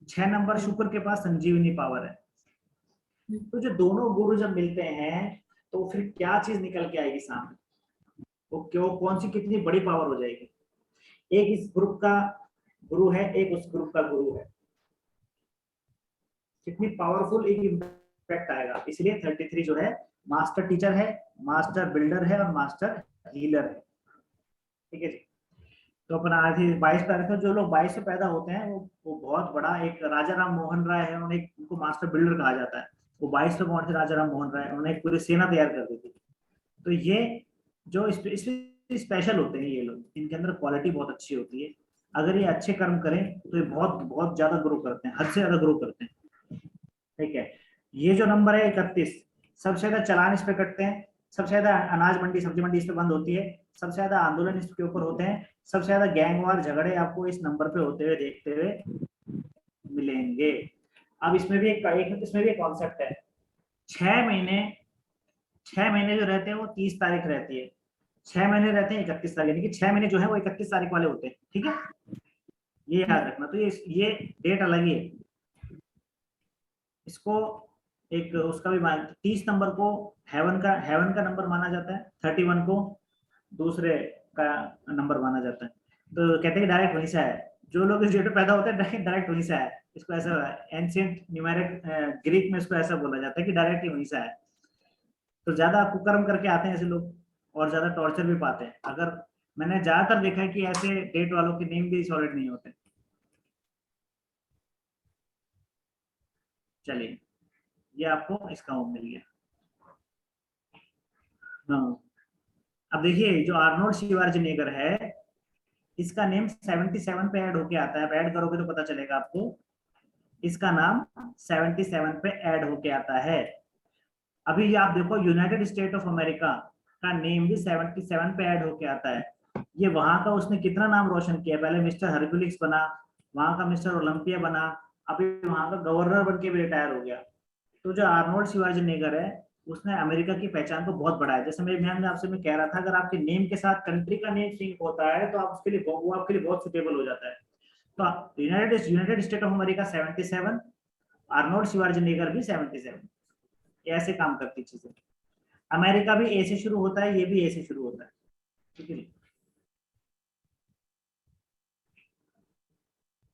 6 नंबर शुक्र के पास संजीवनी पावर है। तो जो दोनों गुरु जब मिलते हैं तो फिर क्या चीज निकल के आएगी सामने, वो क्यों, कौन सी कितनी बड़ी पावर हो जाएगी। एक इस ग्रुप का गुरु है, एक उस ग्रुप का गुरु है, कितनी पावरफुल एक इम्पैक्ट आएगा। इसलिए 33 जो है मास्टर टीचर है, मास्टर बिल्डर है और मास्टर हीलर है, ठीक है जी। तो अपन आज 22 तारीख को जो लोग 22 से पैदा होते हैं वो बहुत बड़ा, एक राजा राम मोहन राय है, उन्हें उनको मास्टर बिल्डर कहा जाता है, वो 22 पे कौन थे, राजा राम मोहन राय, उन्होंने एक पूरी सेना तैयार कर दी थी। तो ये जो इसमें स्पेशल होते हैं ये लोग, इनके अंदर क्वालिटी बहुत अच्छी होती है, अगर ये अच्छे कर्म करें तो ये बहुत बहुत ज्यादा ग्रो करते हैं, हद से ज्यादा ग्रो करते हैं, ठीक है। ये जो नंबर है 31, सबसे ज्यादा चालान इस पे कटते हैं, सबसे ज्यादा अनाज मंडी, सब्जी मंडी इस पे बंद होती है, सबसे ज्यादा आंदोलन इसके ऊपर होते हैं, सबसे ज्यादा गैंगवार झगड़े आपको इस नंबर पे होते हुए देखते हुए मिलेंगे। अब इसमें भी एक कॉन्सेप्ट है, 6 महीने, 6 महीने जो रहते हैं वो 30 तारीख रहती है, 6 महीने रहते हैं 31 तारीख, यानी कि 6 महीने जो है वो 31 तारीख वाले होते हैं, ठीक है, ये याद रखना। तो ये डेट अलग ही है, इसको एक उसका भी 30 नंबर को हेवन का नंबर माना जाता है, 31 को दूसरे का नंबर माना जाता है। तो कहते हैं कि डायरेक्ट वहीं से आया है, जो लोग इस डेट पे पैदा होते हैं डायरेक्ट वहीं से आया है, इसको ऐसा एंशिएंट न्यूमेरिक ग्रीक में इसको ऐसा बोला जाता है कि डायरेक्ट ही वहीं से आया है। तो ज्यादा कुकर्म करके आते हैं ऐसे लोग, और ज्यादा टॉर्चर भी पाते हैं। अगर मैंने ज्यादातर देखा है कि ऐसे डेट वालों के नेम भी सॉलिड नहीं होते। चलिए, ये आपको इसका वो मिल गया। हाँ, अब देखिए जो आर्नोल्ड शिवार्जनेगर है, इसका नेम 77 पे ऐड होके आता है, ऐड करोगे तो पता चलेगा आपको, इसका नाम 77 पे ऐड होके आता है। अभी ये आप देखो यूनाइटेड स्टेट ऑफ अमेरिका का नेम भी 77 पे ऐड होके आता है। ये वहां का उसने कितना नाम रोशन किया, पहले मिस्टर हरकुलिस बना, वहां का मिस्टर ओलंपिया बना, अभी वहां का गवर्नर बन के भी रिटायर हो गया। तो जो आर्नोल्ड शिवार्जनेगर है, उसने अमेरिका की पहचान को बहुत बढ़ाया। जैसे मेरे ध्यान में आपसे मैं कह रहा था, अगर आपके नेम के साथ कंट्री का नेम सिंक होता है तो आप उसके लिए वो आपके लिए बहुत सुटेबल हो जाता है। तो United State of America 77, Arnold Schwarzenegger भी 77, ऐसे काम करती चीजें। अमेरिका भी ए से शुरू होता है, ये भी ए से शुरू होता है, ठीक है।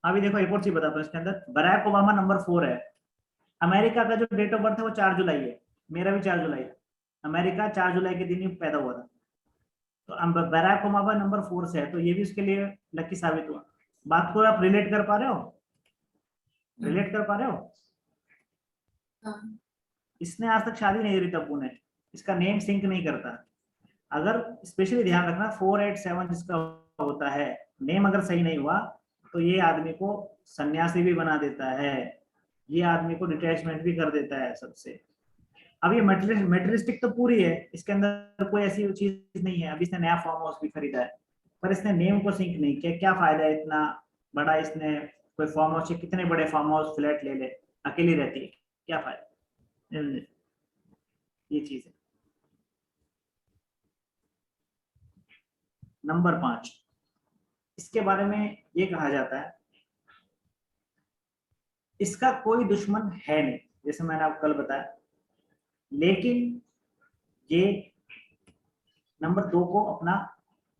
अभी देखो एक और चीज बताता हूँ इसके अंदर, बराक ओबामा नंबर 4 है। अमेरिका का जो डेट ऑफ बर्थ है वो 4 जुलाई है, मेरा भी 4 जुलाई है, अमेरिका 4 जुलाई के दिन ही पैदा हुआ था। तो बराक ओबामा नंबर 4 से है, तो ये भी उसके लिए लकी साबित हुआ। बात को आप रिलेट कर पा रहे हो, रिलेट कर पा रहे हो? हाँ। इसने आज तक शादी नहीं करी टप्पू ने, इसका नेम सिंक नहीं करता। अगर स्पेशली ध्यान रखना 487 जिसका होता है, नेम अगर सही नहीं हुआ तो ये आदमी को सन्यासी भी बना देता है, ये आदमी को डिटैचमेंट भी कर देता है सबसे। अब ये मेटेरियलिस्टिक तो पूरी है, इसके अंदर कोई ऐसी चीज नहीं है। अभी इसने नया फार्म हाउस भी खरीदा है, पर इसने नेम को सिंक नहीं किया। क्या फायदा है इतना बड़ा, इसने कोई फार्म हाउस, कितने बड़े फार्म हाउस फ्लैट ले ले, अकेली रहती है, क्या फायदा, ये चीज है। नंबर 5, इसके बारे में ये कहा जाता है इसका कोई दुश्मन है नहीं, जैसे मैंने आपको कल बताया, लेकिन ये नंबर 2 को अपना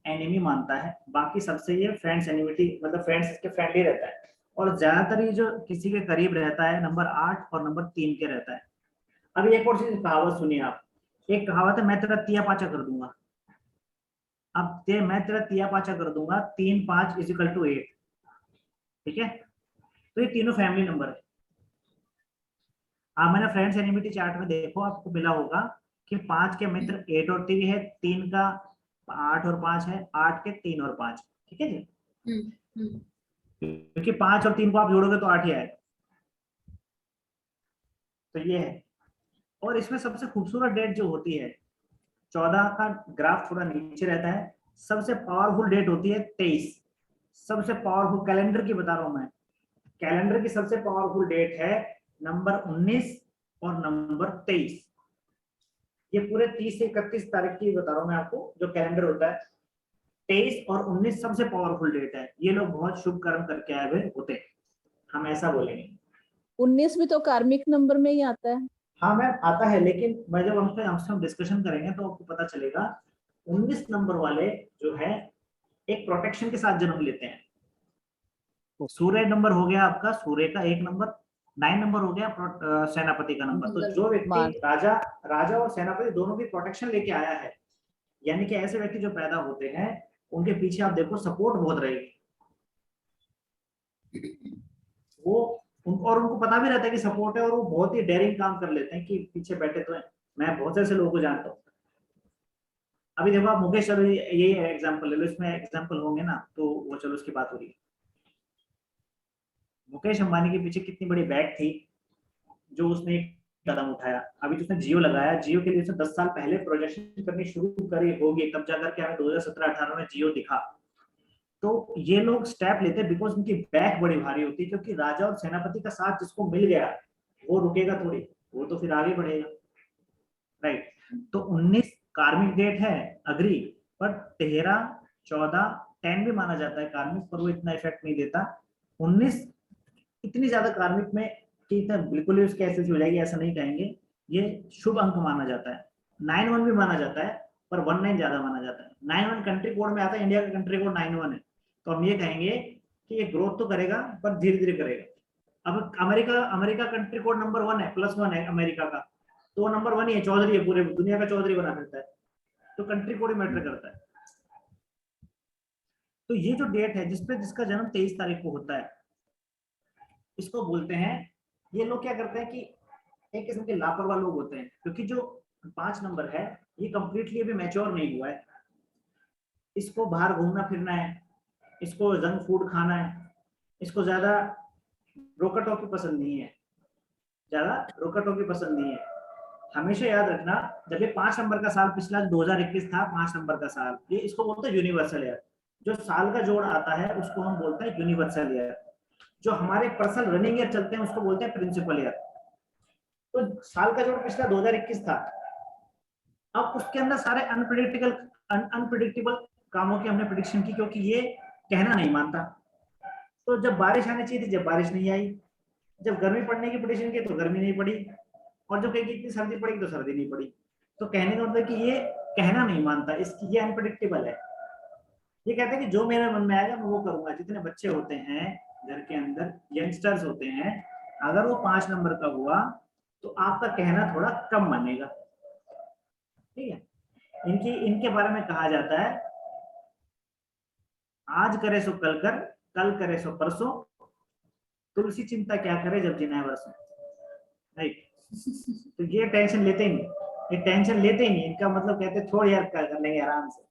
एनिमी मानता है, बाकी सबसे ये फ्रेंड्स एनिमिटी, मतलब फ्रेंड्स इसके फ्रेंडली रहता है। और ज्यादातर ये जो किसी के करीब रहता है नंबर 8 और नंबर 3 के रहता है। अभी एक और चीज कहावत सुनिए आप, एक कहावत है, मैं तेरा तिया पाचा कर दूंगा। अब मैं तेरा तिया पाचा कर दूंगा, 3 5 = 8, ठीक है। तो ये तीनों फैमिली नंबर है। आप मैंने फ्रेंड्स एनिमिटी चार्ट में देखो, आपको मिला होगा कि 5 के मित्र 8 और 3 है, 3 का 8 और 5 है, 8 के 3 और 5, ठीक है जी। क्योंकि 5 और 3 को आप जोड़ोगे तो 8 ही आएगा। तो ये है। और इसमें सबसे खूबसूरत डेट जो होती है, 14 का ग्राफ थोड़ा नीचे रहता है, सबसे पावरफुल डेट होती है 23। सबसे पावरफुल कैलेंडर की बता रहा हूं मैं, कैलेंडर की सबसे पावरफुल डेट है नंबर 19 और नंबर 23। ये पूरे 30 से 31 तारीख की बता रहा हूं मैं आपको, जो कैलेंडर होता है 23 और 19 सबसे पावरफुल डेट है। ये लोग बहुत शुभ कर्म करके आए हुए होते हैं, हम ऐसा बोलेंगे। 19 भी तो कार्मिक नंबर में ही आता है। हाँ मैम आता है, लेकिन मैं जब हमसे हम डिस्कशन करेंगे तो आपको पता चलेगा 19 नंबर वाले जो है एक प्रोटेक्शन के साथ जन्म लेते हैं। सूर्य नंबर हो गया आपका, सूर्य का 1 नंबर, 9 नंबर हो गया सेनापति का नंबर। तो जो व्यक्ति राजा और सेनापति दोनों की प्रोटेक्शन लेके आया है, यानी कि ऐसे व्यक्ति जो पैदा होते हैं उनके पीछे आप देखो सपोर्ट बहुत रहेगी। वो और उनको पता भी रहता है कि सपोर्ट है, और वो बहुत ही डेयरिंग काम कर लेते हैं कि पीछे बैठे तो हैं। मैं बहुत से ऐसे लोगों को जानता हूँ। अभी देखो आप मुकेश, अभी यही एग्जांपल ले लो, इसमें एग्जांपल होंगे ना तो वो चलो उसकी बात हो रही है। मुकेश अंबानी के पीछे कितनी बड़ी बैग थी जो उसने कदम उठाया। अभी तो उसने जियो लगाया, जियो के लिए उसने 10 साल पहले प्रोजेक्शन करनी शुरू करी होगी, तब जाकर के हमें 2017-18 में जियो दिखा। तो ये लोग स्टेप लेते हैं बिकॉज उनकी बैक बड़ी भारी होती है, क्योंकि राजा और सेनापति का साथ जिसको मिल गया वो रुकेगा थोड़ी, वो तो फिर आगे बढ़ेगा, राइट। तो 19 कार्मिक डेट है, अग्री, पर 13, 14, 10 भी माना जाता है कार्मिक, पर वो इतना इफेक्ट नहीं देता। 19 इतनी ज्यादा कार्मिक में कि बिल्कुल ही उसकी ऐसी हो जाएगी ऐसा नहीं कहेंगे, ये शुभ अंक माना जाता है। 91 भी माना जाता है, पर 19 ज्यादा माना जाता है। 91 कंट्री कोड में आता है, इंडिया का कंट्री कोड 91 है, तो हम ये कहेंगे कि ये ग्रोथ तो करेगा पर धीरे धीरे करेगा। अब अमेरिका कंट्री कोड नंबर 1 है, +1 है अमेरिका का, तो वो नंबर 1 ही है, चौधरी है, पूरे दुनिया का चौधरी बना फिरता है, तो कंट्री कोड ही मैटर करता है। तो ये जो डेट है जिसपे जिसका जन्म 23 तारीख को होता है, इसको बोलते हैं, ये लोग क्या करते हैं कि एक किस्म के लापरवाह लोग होते हैं, क्योंकि जो 5 नंबर है ये कंप्लीटली अभी मैच्योर नहीं हुआ है, इसको बाहर घूमना फिरना है, इसको जंक फूड खाना है, इसको ज्यादा रोका टोकी पसंद नहीं है, ज्यादा रोका टोकी पसंद नहीं है। हमेशा याद रखना, जब ये 5 नंबर का साल पिछला 2021 था, 5 नंबर का साल, ये इसको बोलते हैं यूनिवर्सल ईयर। जो साल का जोड़ आता है उसको हम बोलते हैं यूनिवर्सल ईयर। जो हमारे पर्सनल रनिंग ईयर चलते हैं उसको बोलते हैं प्रिंसिपल ईयर। तो साल का जोड़ पिछला 2021 था, अब उसके अंदर सारे अनप्रिडिक्टेबल कामों की हमने प्रिडिक्शन की, क्योंकि ये कहना नहीं मानता। तो जब बारिश आनी चाहिए थी, जब बारिश नहीं आई, जब गर्मी पड़ने की प्रिडिक्शन की तो गर्मी नहीं पड़ी, और जो कहेगी इतनी सर्दी पड़ेगी तो सर्दी नहीं पड़ी। तो कहने का मतलब कि ये कहना नहीं मानता, इसकी ये अनप्रिडिक्टेबल है। ये कहते हैं कि जो मेरे मन में आएगा मैं वो करूंगा। जितने बच्चे होते हैं घर के अंदर, यंगस्टर्स होते हैं, अगर वो 5 नंबर का हुआ तो आपका कहना थोड़ा कम मानेगा, ठीक है। इनके बारे में कहा जाता है, आज करे सो कल कर, कल करे सो परसों, तुलसी चिंता क्या करे जब जिना है बरसों, राइट। तो ये टेंशन लेते ही नहीं, ये टेंशन लेते ही नहीं। इनका मतलब कहते हैं छोड़ यार, कर लेंगे आराम से,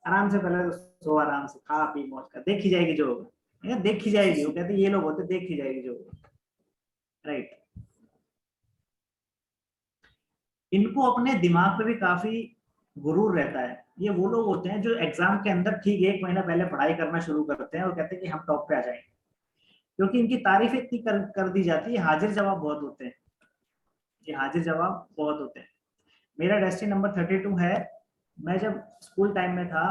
आराम से, पहले तो सो आराम से, खा पी मौज कर, देखी जाएगी जो होगा, देखी जाएगी। वो कहते ये लोग होते देखी जाएगी जो होगा, राइट। इनको अपने दिमाग पे भी काफी गुरूर रहता है। ये वो लोग होते हैं जो एग्जाम के अंदर ठीक 1 महीना पहले पढ़ाई करना शुरू करते हैं और कहते हैं कि हम टॉप पे आ जाएंगे, क्योंकि इनकी तारीफ इतनी कर दी जाती है, हाजिर जवाब बहुत होते हैं, ये हाजिर जवाब बहुत होते हैं। मेरा डेस्टिनी नंबर 32 है। मैं जब स्कूल टाइम में था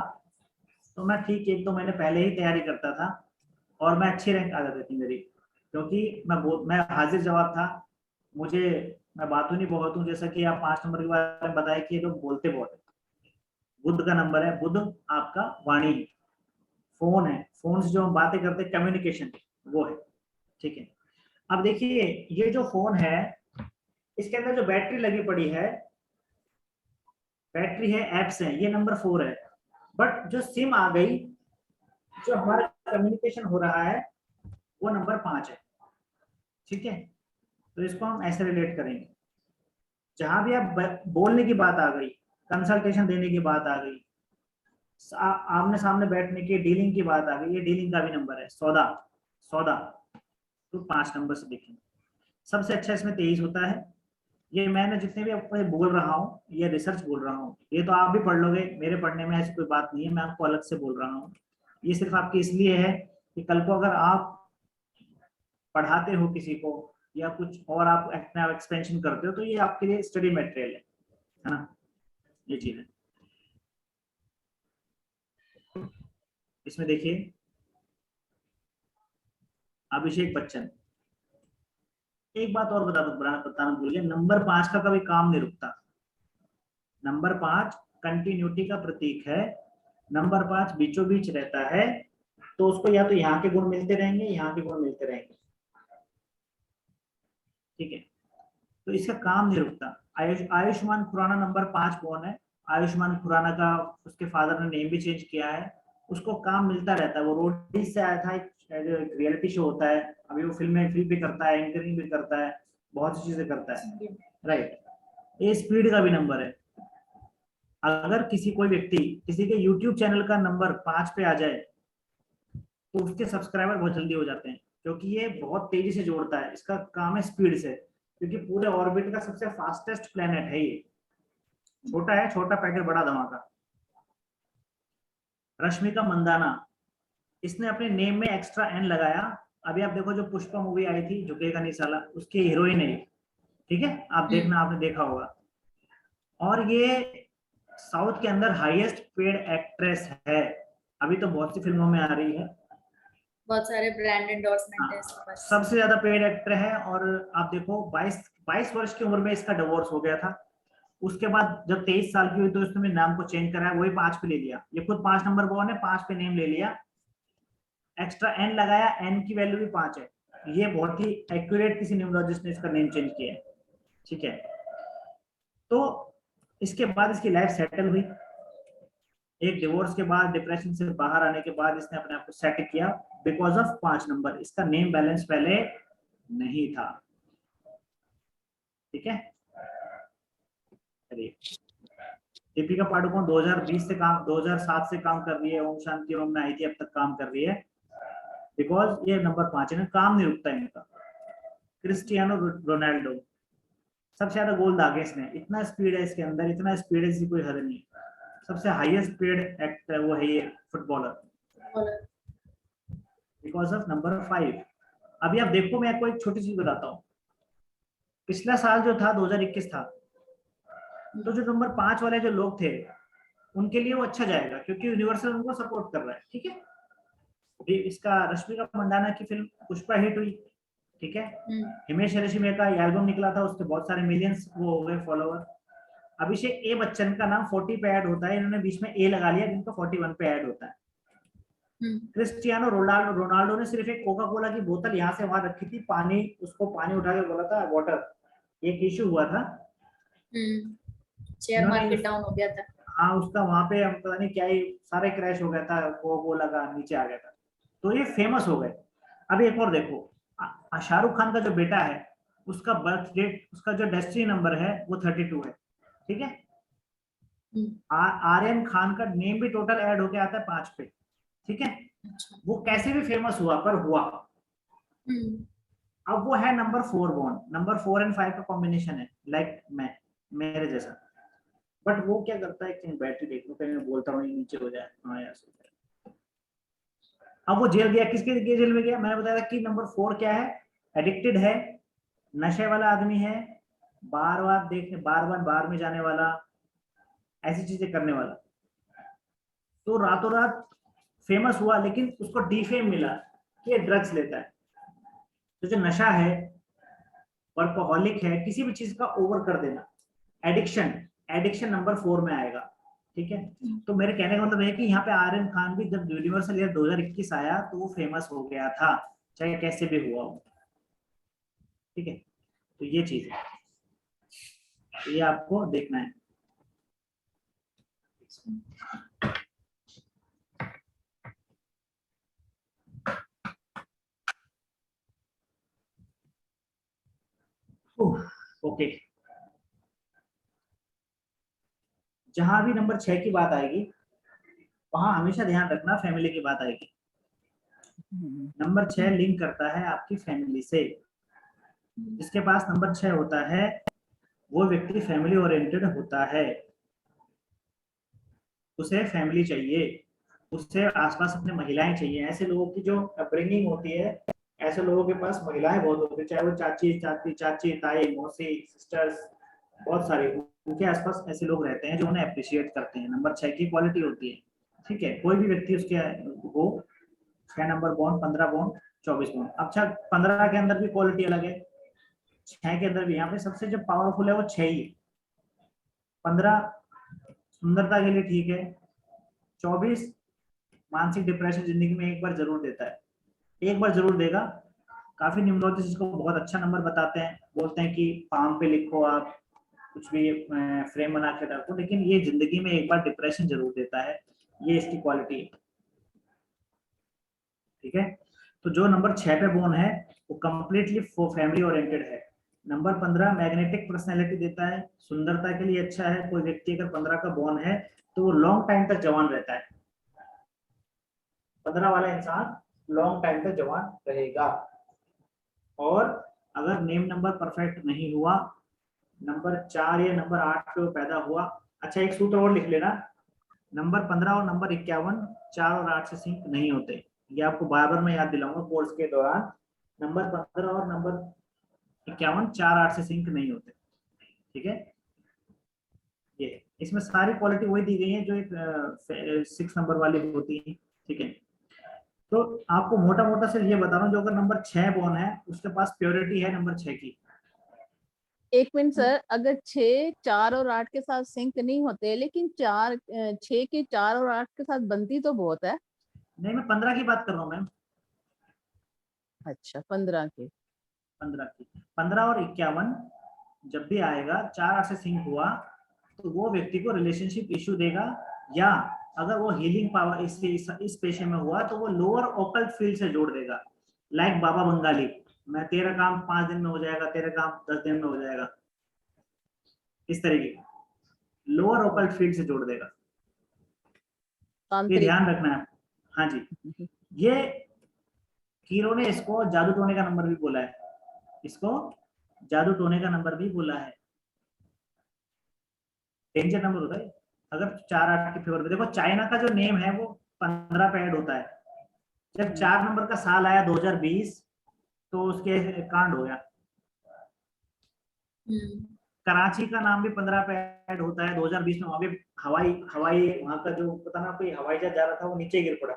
तो मैं ठीक 1-2 महीने पहले ही तैयारी करता था, और मैं अच्छी रैंक आ जाती थी मेरी, क्योंकि मैं हाजिर जवाब था। मुझे, मैं बातूं नहीं बहुत हूँ, जैसा कि आप 5 नंबर के बारे में बताया कि ये लोग बोलते बहुत है। बुध का नंबर है, बुध आपका वाणी, फोन है, फोन से जो हम बातें करते हैं कम्युनिकेशन, वो है, ठीक है। अब देखिए ये जो फोन है इसके अंदर जो बैटरी लगी पड़ी है, बैटरी है, एप्स है, ये नंबर 4 है। बट जो सिम आ गई, जो हमारा कम्युनिकेशन हो रहा है, वो नंबर 5 है, ठीक है। तो इसको हम ऐसे रिलेट करेंगे, जहां भी आप बोलने की बात आ गई, कंसल्टेशन देने की बात आ गई, आमने सामने बैठने की डीलिंग की बात आ गई, ये डीलिंग का भी नंबर है, सौदा, सौदा, तो 5 नंबर से देखेंगे। सबसे अच्छा इसमें 23 होता है। ये मैंने जितने भी आपको बोल रहा हूँ, ये रिसर्च बोल रहा हूँ, ये तो आप भी पढ़ लोगे, मेरे पढ़ने में ऐसी कोई बात नहीं है, मैं आपको अलग से बोल रहा हूँ। ये सिर्फ आपकी इसलिए है कि कल को अगर आप पढ़ाते हो किसी को या कुछ और आप अपना एक्सपेंशन करते हो, तो ये आपके लिए स्टडी मटेरियल है ना, ये चीज है। इसमें देखिए अभिषेक बच्चन, एक बात और बताना भूल गया, नंबर 5 का कभी काम नहीं रुकता। नंबर 5 कंटिन्यूटी का प्रतीक है, नंबर 5 बीचों बीच रहता है, तो उसको या तो यहाँ के गुण मिलते रहेंगे, यहाँ के गुण मिलते रहेंगे, ठीक है। तो इसका काम नहीं रुकता। आयुष्मान खुराना नंबर 5 कौन है? आयुष्मान खुराना का उसके फादर ने नेम भी चेंज किया है, उसको काम मिलता रहता है। वो रोडीज से आया था, एक रियलिटी शो होता है, अभी वो फिल्म भी करता है, एंकरिंग भी करता है, बहुत सी चीजें करता है, राइट। ये स्पीड का भी नंबर है। अगर कोई व्यक्ति किसी के YouTube चैनल का नंबर 5 पे आ जाए तो उसके सब्सक्राइबर बहुत जल्दी हो जाते हैं, क्योंकि ये बहुत तेजी से जोड़ता है, इसका काम है स्पीड से। क्योंकि पूरे ऑर्बिट का सबसे फास्टेस्ट प्लेनेट है ये। छोटा है, छोटा पैकेट बड़ा धमाका। रश्मिका मंदाना, इसने अपने नेम में एक्स्ट्रा एन लगाया। अभी आप देखो जो पुष्पा मूवी आई थी, झुकेगा नहीं साला, उसकी हीरोइन है, ठीक है, आप देखना, आपने देखा होगा। और ये साउथ के अंदर हाईएस्ट पेड एक्ट्रेस है, अभी तो बहुत सी फिल्मों में आ रही है, बहुत सारे ब्रांड एंडोर्समेंट है इसके पास। सबसे ज्यादा पेड एक्टर है। और आप देखो 22 वर्ष की उम्र में इसका डिवोर्स हो गया था। उसके बाद जब 23 साल की हुई तो उसने नाम को चेंज कराया, वही 5 पे ले लिया। ये खुद 5 नंबर बॉर्न है, 5 पे नेम ले लिया, एक्स्ट्रा एन लगाया, एन की वैल्यू भी 5 है। ये बहुत ही एक्यूरेट किसी न्यूमरोलॉजिस्ट ने इसका नेम चेंज किया है, ठीक है। तो इसके बाद इसकी लाइफ सेटल हुई। एक डिवोर्स के बाद, डिप्रेशन से बाहर आने के बाद इसने अपने आप को सेट किया बिकॉज ऑफ 5 नंबर। इसका नेम बैलेंस पहले नहीं था, ठीक है। दीपिका पादुकोण 2007 से काम कर रही है, ओम शांति ओम में आई थी, अब तक काम कर रही है बिकॉज ये नंबर 5 है ना, काम नहीं रुकता इनका। क्रिस्टियानो रोनाल्डो, सबसे ज्यादा गोल दागे इसने, इतना स्पीड है इसके अंदर, इतना स्पीड है इसकी कोई हद नहीं। सबसे हाईएस्ट पेड एक्टर वो है ये फुटबॉलर बिकॉज ऑफ नंबर 5। अभी आप देखो, मैं आपको एक छोटी चीज बताता हूँ। पिछला साल जो था 2021 था, तो जो नंबर 5 वाले जो लोग थे उनके लिए वो अच्छा जाएगा, क्योंकि यूनिवर्सल उनको सपोर्ट कर रहा है, ठीक है। अभी इसका रश्मिका मंदाना की फिल्म पुष्पा हिट हुई, ठीक है। हिमेश रेशमिया का एल्बम निकला था, उसके बहुत सारे मिलियंस वो हो गए फॉलोवर। अभिषेक ए बच्चन का नाम 40 पे ऐड होता है, इन्होंने बीच में ए लगा लिया, जिनका 41 पे ऐड होता है। क्रिस्टियानो रोनाल्डो ने सिर्फ एक कोका कोला की बोतल यहाँ से वहां रखी थी, पानी, उसको पानी उठा के बोला था वाटर, एक इशू हुआ था, शेयर मार्केट डाउन हो गया था। हाँ, उसका वहां पे पता नहीं क्या ही सारे क्रैश हो गया था, कोका कोला का नीचे आ गया था, तो ये फेमस हो गए। अब एक और देखो, शाहरुख खान का जो बेटा है, उसका बर्थ डेट, उसका जो डेस्टिनी नंबर है वो 32 है, ठीक है। आर्यन खान का नेम भी टोटल ऐड होके आता है 5 पे, ठीक है। वो कैसे भी फेमस हुआ, पर हुआ। अब वो है नंबर 4 बॉर्न, नंबर 4 एंड 5 का कॉम्बिनेशन है, लाइक मेरे जैसा। बट वो क्या करता है, कहीं बैटरी देख लो, कहीं मैं बोलता हूँ नीचे हो जाए, हाँ यार। अब वो जेल गया, किसके जेल में गया, मैंने बताया कि नंबर 4 क्या है, एडिक्टेड है, नशे वाला आदमी है, बार बार बार में जाने वाला, ऐसी चीजें करने वाला। तो रातों रात फेमस हुआ, लेकिन उसको डीफेम मिला कि ये ड्रग्स लेता है। तो जो नशा है, वर्कोहॉलिक है, किसी भी चीज का ओवर कर देना, एडिक्शन नंबर 4 में आएगा, ठीक है। तो मेरे कहने का मतलब है कि यहाँ पे आर्यन खान भी जब यूनिवर्सल ईयर 2021 आया तो वो फेमस हो गया था, चाहे कैसे भी हुआ हो, ठीक है। तो ये चीज है, ये आपको देखना है। ओके, जहां भी नंबर 6 की बात आएगी वहां हमेशा ध्यान रखना फैमिली की बात आएगी। नंबर 6 लिंक करता है आपकी फैमिली से। जिसके पास नंबर 6 होता है वो व्यक्ति फैमिली ओरिएंटेड होता है, उसे फैमिली चाहिए, उससे आसपास अपने महिलाएं चाहिए। ऐसे लोगों की जो अपब्रिंगिंग होती है, ऐसे लोगों के पास महिलाएं बहुत होती है, चाहे वो चाची ताई मौसी सिस्टर्स, बहुत सारे उनके आसपास ऐसे लोग रहते हैं जो उन्हें अप्रिशिएट करते हैं। नंबर 6 की क्वालिटी होती है, ठीक है। कोई भी व्यक्ति उसके हो, 6 नंबर बॉन्ड, 15 बॉन्ड, 24 बॉन्ड। अच्छा, 15 के अंदर भी क्वालिटी अलग है, 6 के अंदर भी। यहाँ पे सबसे जो पावरफुल है वो 6 ही है। 15 सुंदरता के लिए ठीक है, 24 मानसिक डिप्रेशन जिंदगी में एक बार जरूर देता है, एक बार जरूर देगा। काफी न्यूमरोलॉजिस्ट इसको बहुत अच्छा नंबर बताते हैं, बोलते हैं कि पाम पे लिखो, आप कुछ भी फ्रेम बना के रखो, लेकिन ये जिंदगी में एक बार डिप्रेशन जरूर देता है, ये इसकी क्वालिटी है, ठीक है। तो जो नंबर 6 पे बोन है वो कंप्लीटली फैमिली ओरिएंटेड है। नंबर 15 मैग्नेटिक पर्सनैलिटी देता है, सुंदरता के लिए अच्छा है। कोई व्यक्ति अगर 15 का बोन है तो वो लॉन्ग टाइम तक जवान रहता है, 15 वाला इंसान लॉन्ग टाइम तक जवान रहेगा। और अगर नेम नंबर परफेक्ट नहीं हुआ, नंबर 4 या नंबर 8 पे वो पैदा हुआ। अच्छा, एक सूत्र और लिख लेना, नंबर 15 और नंबर 51 4 और 8 से सिंक नहीं होते। ये आपको बार बार मैं याद दिलाऊंगा कोर्स के दौरान। नंबर 15 और नंबर 51 4 8 से सिंक नहीं होते, ठीक है। ये इसमें सारी क्वालिटी वही दी गई है जो एक 6 नंबर वाली होती है, ठीक है। तो आपको मोटा मोटा से ये बता रहा हूँ, जो अगर नंबर 6 बॉर्न है उसके पास प्योरिटी है नंबर 6 की। एक मिनट सर, अगर 6 4 और 8 के साथ सिंक नहीं होते, लेकिन 6 के 4 और 8 के साथ बनती तो बहुत है। नहीं, मैं 15 की बात कर रहा हूँ मैम। अच्छा, 15 के। 15 की, 15 और 51 जब भी आएगा 4 8 से सिंक हुआ तो वो व्यक्ति को रिलेशनशिप इश्यू देगा, या अगर वो हीलिंग पावर इस पेशे में हुआ तो वो लोअर ओकल्ट फील्ड से जोड़ देगा। लाइक बाबा बंगाली, मैं तेरा काम 5 दिन में हो जाएगा, तेरा काम 10 दिन में हो जाएगा, इस तरीके लोअर ओकल्ट फील्ड से जोड़ देगा। ये तांत्रिक। ध्यान रखना है। हाँ जी, ये कीरो ने इसको जादू टोने का नंबर भी बोला है, इसको जादू टोने का नंबर भी बोला है। डेंजर नंबर होता है अगर 4 8 के फेवर में। देखो चाइना का जो नेम है वो 15 पे ऐड होता है। जब 4 नंबर का साल आया 2020 तो उसके कांड हो गया। कराची का नाम भी 15 पे ऐड होता है 2020 में। वहां पे हवाई हवाई वहां का जो पता ना कोई हवाई जहाज जा रहा था वो नीचे गिर पड़ा।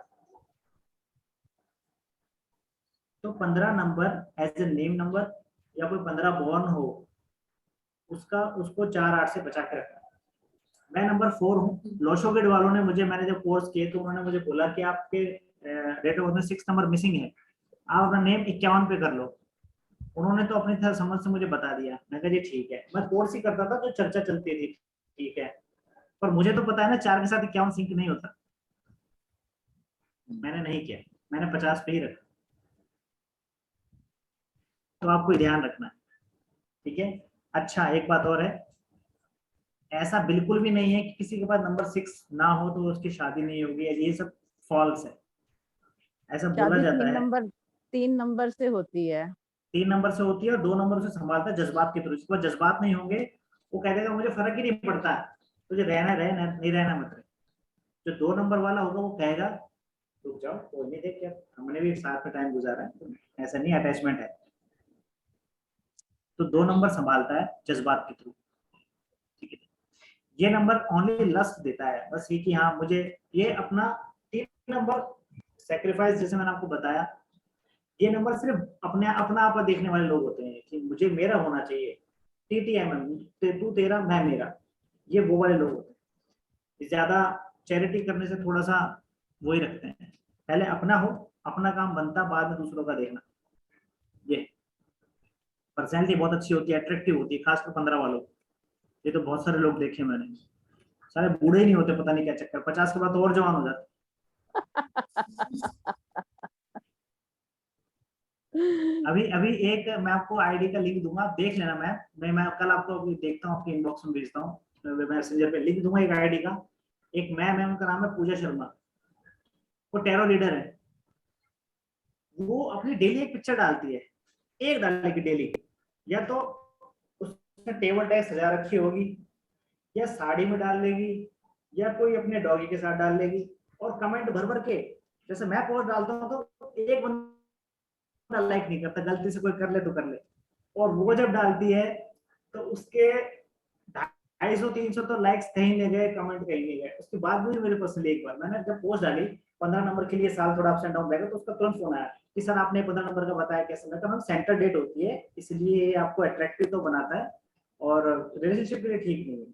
तो 15 number as a name number, या कोई 15 बॉर्न हो उसको 4 8 से बचा के रखना। मैं नंबर 4 हूँ। लोशोगेड वालों ने मुझे, मैंने जब कोर्स किए तो उन्होंने मुझे बोला कि आपके डेट ऑफ बर्थ में 6 नंबर मिसिंग है, आप अपना नेम 51 पे कर लो। उन्होंने तो अपनी तरह समझ से मुझे बता दिया। मैं कहा जी ठीक है। मैं कोर्स ही करता था तो चर्चा चलती थी, ठीक है, पर मुझे तो पता है ना 4 के साथ 51 सिंक नहीं होता। मैंने नहीं किया, मैंने 50 पे ही रखा। तो आपको ध्यान रखना है, ठीक है। अच्छा, एक बात और है, ऐसा बिल्कुल भी नहीं है कि किसी के पास नंबर 6 ना हो तो उसकी शादी नहीं होगी, ये सब फॉल्स है। ऐसा बोला शादी जाता है 3 नंबर से होती है। 3 नंबर से होती है और 2 नंबर से संभालता है जज्बात के थ्रू। जिसके पास जज्बात नहीं होंगे वो कह देगा मुझे फर्क ही नहीं पड़ता, तुझे रहना रहे, नहीं रहना मत रहे। जो 2 नंबर वाला होगा वो कहेगा रुक जाओ, कोई नहीं, देख यार हमने भी साथ में टाइम गुजारा है, ऐसा नहीं अटैचमेंट है। तो 2 नंबर संभालता है जज्बात के थ्रू, ठीक है। ये नंबर ओनली लस्ट देता है, बस ये कि हाँ मुझे ये अपना 3 नंबर सेक्रीफाइस, जैसे मैंने आपको बताया, ये नंबर सिर्फ अपने अपना आप देखने वाले लोग होते हैं कि मुझे मेरा होना चाहिए, TTMM, तू तेरा मैं मेरा, ये वो वाले लोग होते हैं। ज्यादा चैरिटी करने से थोड़ा सा वही रखते हैं, पहले अपना हो, अपना काम बनता, बाद में दूसरों का देखना। ये पर्सनैलिटी बहुत अच्छी होती है, अट्रैक्टिव होती है, खासकर 15 वालों। ये तो बहुत सारे लोग देखे मैंने, सारे बूढ़े ही नहीं होते, पता नहीं क्या चक्कर, 50 के बाद तो और जवान हो जाते। अभी अभी एक मैं आपको आईडी का लिंक दूंगा, आप देख लेना। मैं कल आपको अभी देखता हूँ, आपके इनबॉक्स में भेजता हूँ, मैसेंजर पे लिंक दूंगा एक आईडी का। एक मैम है, उनका नाम है पूजा शर्मा, वो टैरो लीडर है। वो अपनी डेली एक पिक्चर डालती है, एक डालेगी डेली, या तो उसने टेबल टैग सजा रखी होगी, या साड़ी में डाल लेगी, या कोई अपने डॉगी के साथ डाल लेगी, और कमेंट भर भर के, जैसे मैं पोस्ट डालता हूँ तो एक बंदा लाइक नहीं करता, गलती से कोई कर ले तो कर ले, और वो जब डालती है तो उसके 250-300 तो लाइक्स कहीं नहीं गए, कमेंट कहीं नहीं गए। उसके बाद भी मेरे पर्सनली एक बार मैंने जब पोस्ट डाली 15 नंबर के लिए, साल थोड़ा अप एंड डाउन रहेगा, तो उसका तुरंत फोन आया कि सर आपने 15 नंबर का बताया कैसे। मैं कहा सेंटर डेट होती है इसलिए आपको अट्रैक्टिव तो बनाता है और रिलेशनशिप के लिए ठीक नहीं है।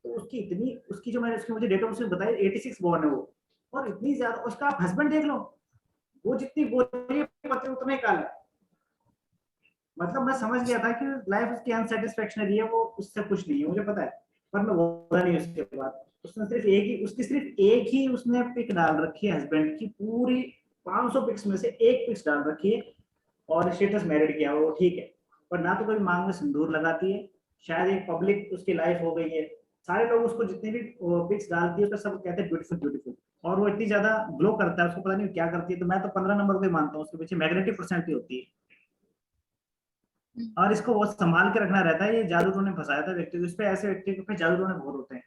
तो उसकी इतनी, उसकी जो मैंने उसकी मुझे डेट ऑफ बर्थ बताई 86 बॉर्न है वो, और इतनी ज्यादा, उसका आप हस्बैंड देख लो, वो जितनी बोली पति उतना ही काला है। मतलब मैं समझ गया था कि लाइफ उसकी अनसेटिस्फैक्शनरी है, वो उससे कुछ नहीं है, मुझे पता है, पर मैं बोला नहीं। उसके बाद उसने सिर्फ एक ही, उसकी सिर्फ एक ही उसने पिक डाल रखी है हस्बैंड की, पूरी 500 पिक्स में से एक पिक्स डाल रखी है, और स्टेटस मैरिड किया वो, ठीक है, पर ना तो कभी मांग में सिंदूर लगाती है। शायद एक पब्लिक उसकी लाइफ हो गई है, सारे लोग उसको जितने भी पिक्स डालती है तो सब कहते हैं ब्यूटीफुल ब्यूटीफुल, और वो इतनी ज्यादा ग्लो करता है, उसको पता नहीं क्या करती है। तो मैं तो 15 नंबर को ही मानता हूँ, उसके पीछे मैग्नेटिक पर्सनैलिटी होती है। और इसको बहुत संभाल के रखना रहता है। ये जादू टोने फंसाया था व्यक्ति को, इस पे ऐसे व्यक्ति पे जादू टोने बहुत होते हैं।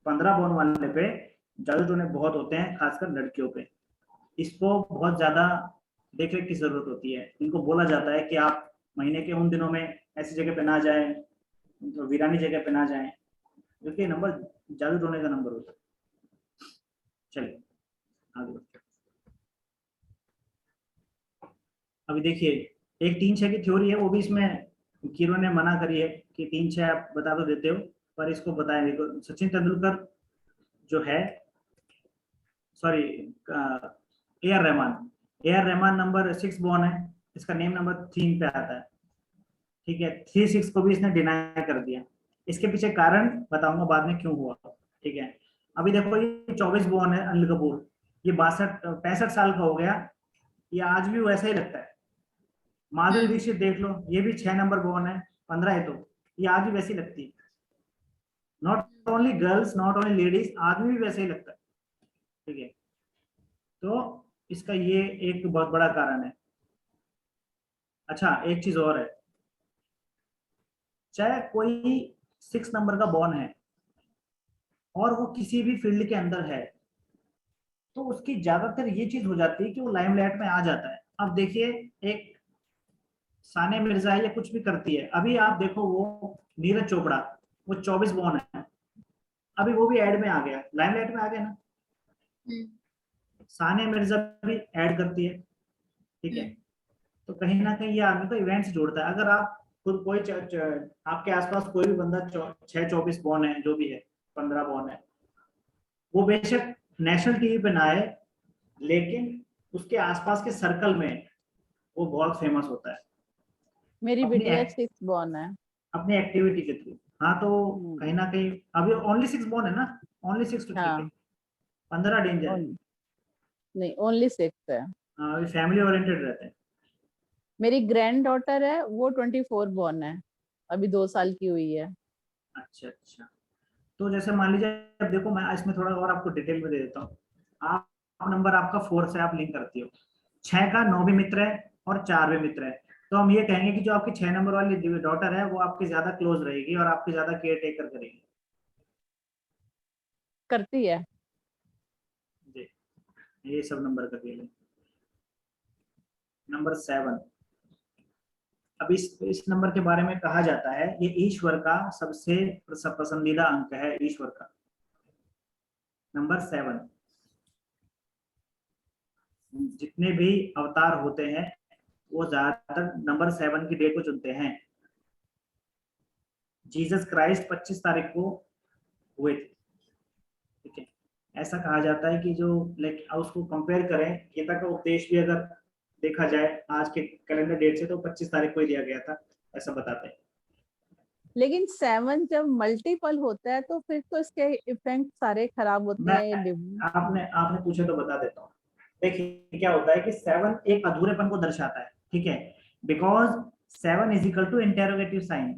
15 बॉन वाले पे जादू टोने बहुत होते हैं, खासकर लड़कियों पे। इसको बहुत ज्यादा देख रेख की जरूरत होती है। इनको बोला जाता है कि आप महीने के उन दिनों में ऐसी जगह पे ना जाएं, तो वीरानी जगह पे ना जाएं, क्योंकि नंबर जादू टोने का नंबर होता है। चलिए आगे बढ़ते हैं। अभी देखिए, एक 3-6 की थ्योरी है, वो भी इसमें कीरो ने मना करी है कि 3-6 आप बता तो देते हो, पर इसको बताएंगे। तो सचिन तेंदुलकर जो है, sorry, A R Rahman number 6 born है, इसका नेम नंबर 3 पे आता है। ठीक है, 3-6 को भी इसने डिनाई कर दिया। इसके पीछे कारण बताऊंगा बाद में क्यों हुआ। ठीक है, अभी देखो ये 24 बॉर्न है अनिल कपूर, ये 65 साल का हो गया, ये आज भी वैसा ही लगता है। माधुरी दीक्षित देख लो, ये भी 6 नंबर बॉर्न है, 15 है, तो ये आज भी वैसी लगती है। Not only girls, not only ladies, आदमी भी वैसे ही लगता है। ठीक है, तो इसका ये एक बहुत बड़ा कारण है। अच्छा, एक चीज और है, चाहे कोई 6 नंबर का बॉर्न है और वो किसी भी फील्ड के अंदर है, तो उसकी ज्यादातर ये चीज हो जाती है कि वो लाइमलाइट में आ जाता है। अब देखिए, एक सानिया मिर्जा है, ये कुछ भी करती है, अभी आप देखो वो नीरज चोपड़ा, वो 24 बॉर्न है, अभी वो भी एड में आ गया, लाइमलाइट में आ गया ना। सानिया मिर्जा भी ऐड करती है। ठीक है, तो कहीं ना कहीं ये आदमी को इवेंट से जोड़ता है। अगर आप खुद कोई आपके आसपास कोई भी बंदा 6-24 बॉर्न है, जो भी है, 15 बॉर्न है, वो बेशक नेशनल टीवी पे ना आए, लेकिन उसके आसपास के सर्कल में वो बहुत फेमस होता है मेरी अपनी बिटिया 6 बॉर्न है। अपनी एक्टिविटी के थ्रू। हाँ, तो कहीं ना कहीं अभी ओनली 6 बॉर्न है ना, ओनली 6 तो ठीक है, हाँ 15 डेंजर है। नहीं, ओनली 6 है। हाँ, अभी फैमिली ओरिएंटेड रहते हैं। मेरी ग्रैंड डॉटर है, वो 24 बॉर्न है, अभी 2 साल की हुई है। अच्छा अच्छा, तो जैसे मान लीजिए, अब देखो मैं इसमें थोड़ा और आपको डिटेल में दे देता हूँ। आप नंबर आपका 4 से आप लिंक करती हो, 6 का 9 भी मित्र है और 4 भी मित्र है, तो हम ये कहेंगे कि जो आपकी 6 नंबर वाली डॉटर है वो आपकी ज्यादा क्लोज रहेगी और आपकी ज्यादा केयर टेकर करेगी। करती है। जी, ये सब नंबर का खेल है। नंबर 7, अब इस नंबर के बारे में कहा जाता है ये ईश्वर का सबसे पसंदीदा अंक है, ईश्वर का नंबर 7। जितने भी अवतार होते हैं वो ज्यादातर नंबर 7 की डेट को चुनते हैं। जीसस क्राइस्ट 25 तारीख को हुए थे। ठीक है, ऐसा कहा जाता है कि जो लाइक उसको कंपेयर करें, गीता का उपदेश भी अगर देखा जाए आज के कैलेंडर डेट से, तो 25 तारीख को ही दिया गया था, ऐसा बताते हैं। लेकिन 7 जब मल्टीपल होता है तो फिर तो इसके इफेक्ट सारे खराब होते मैं हैं। आपने आपने पूछे तो बता देता हूँ। देखिए क्या होता है कि 7 एक अधूरेपन को दर्शाता है। ठीक है, because 7 is equal to interrogative sign.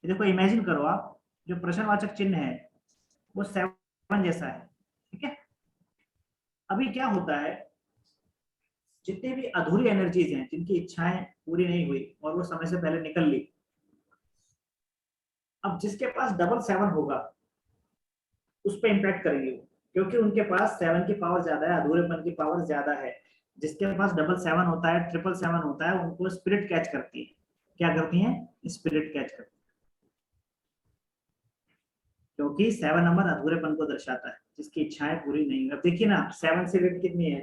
देखो इमेजिन करो आप, जो प्रश्नवाचक चिन्ह है वो 7 जैसा है। ठीक है, अभी क्या होता है, जितनी भी अधूरी एनर्जीज हैं, जिनकी इच्छाएं पूरी नहीं हुई और वो समय से पहले निकल ली, अब जिसके पास डबल 7 होगा उस पर इम्पैक्ट करेंगे वो, क्योंकि उनके पास 7 की पावर ज्यादा है, अधूरेपन की पावर ज्यादा है। जिसके पास डबल 7 होता है, ट्रिपल 7 होता है, उनको स्पिरिट कैच करती है। क्या करती है? स्पिरिट कैच करती है, क्योंकि 7 नंबर अधूरेपन को दर्शाता है, जिसकी इच्छाएं पूरी नहीं हुई। अब देखिए ना, 7 से रेट कितनी है,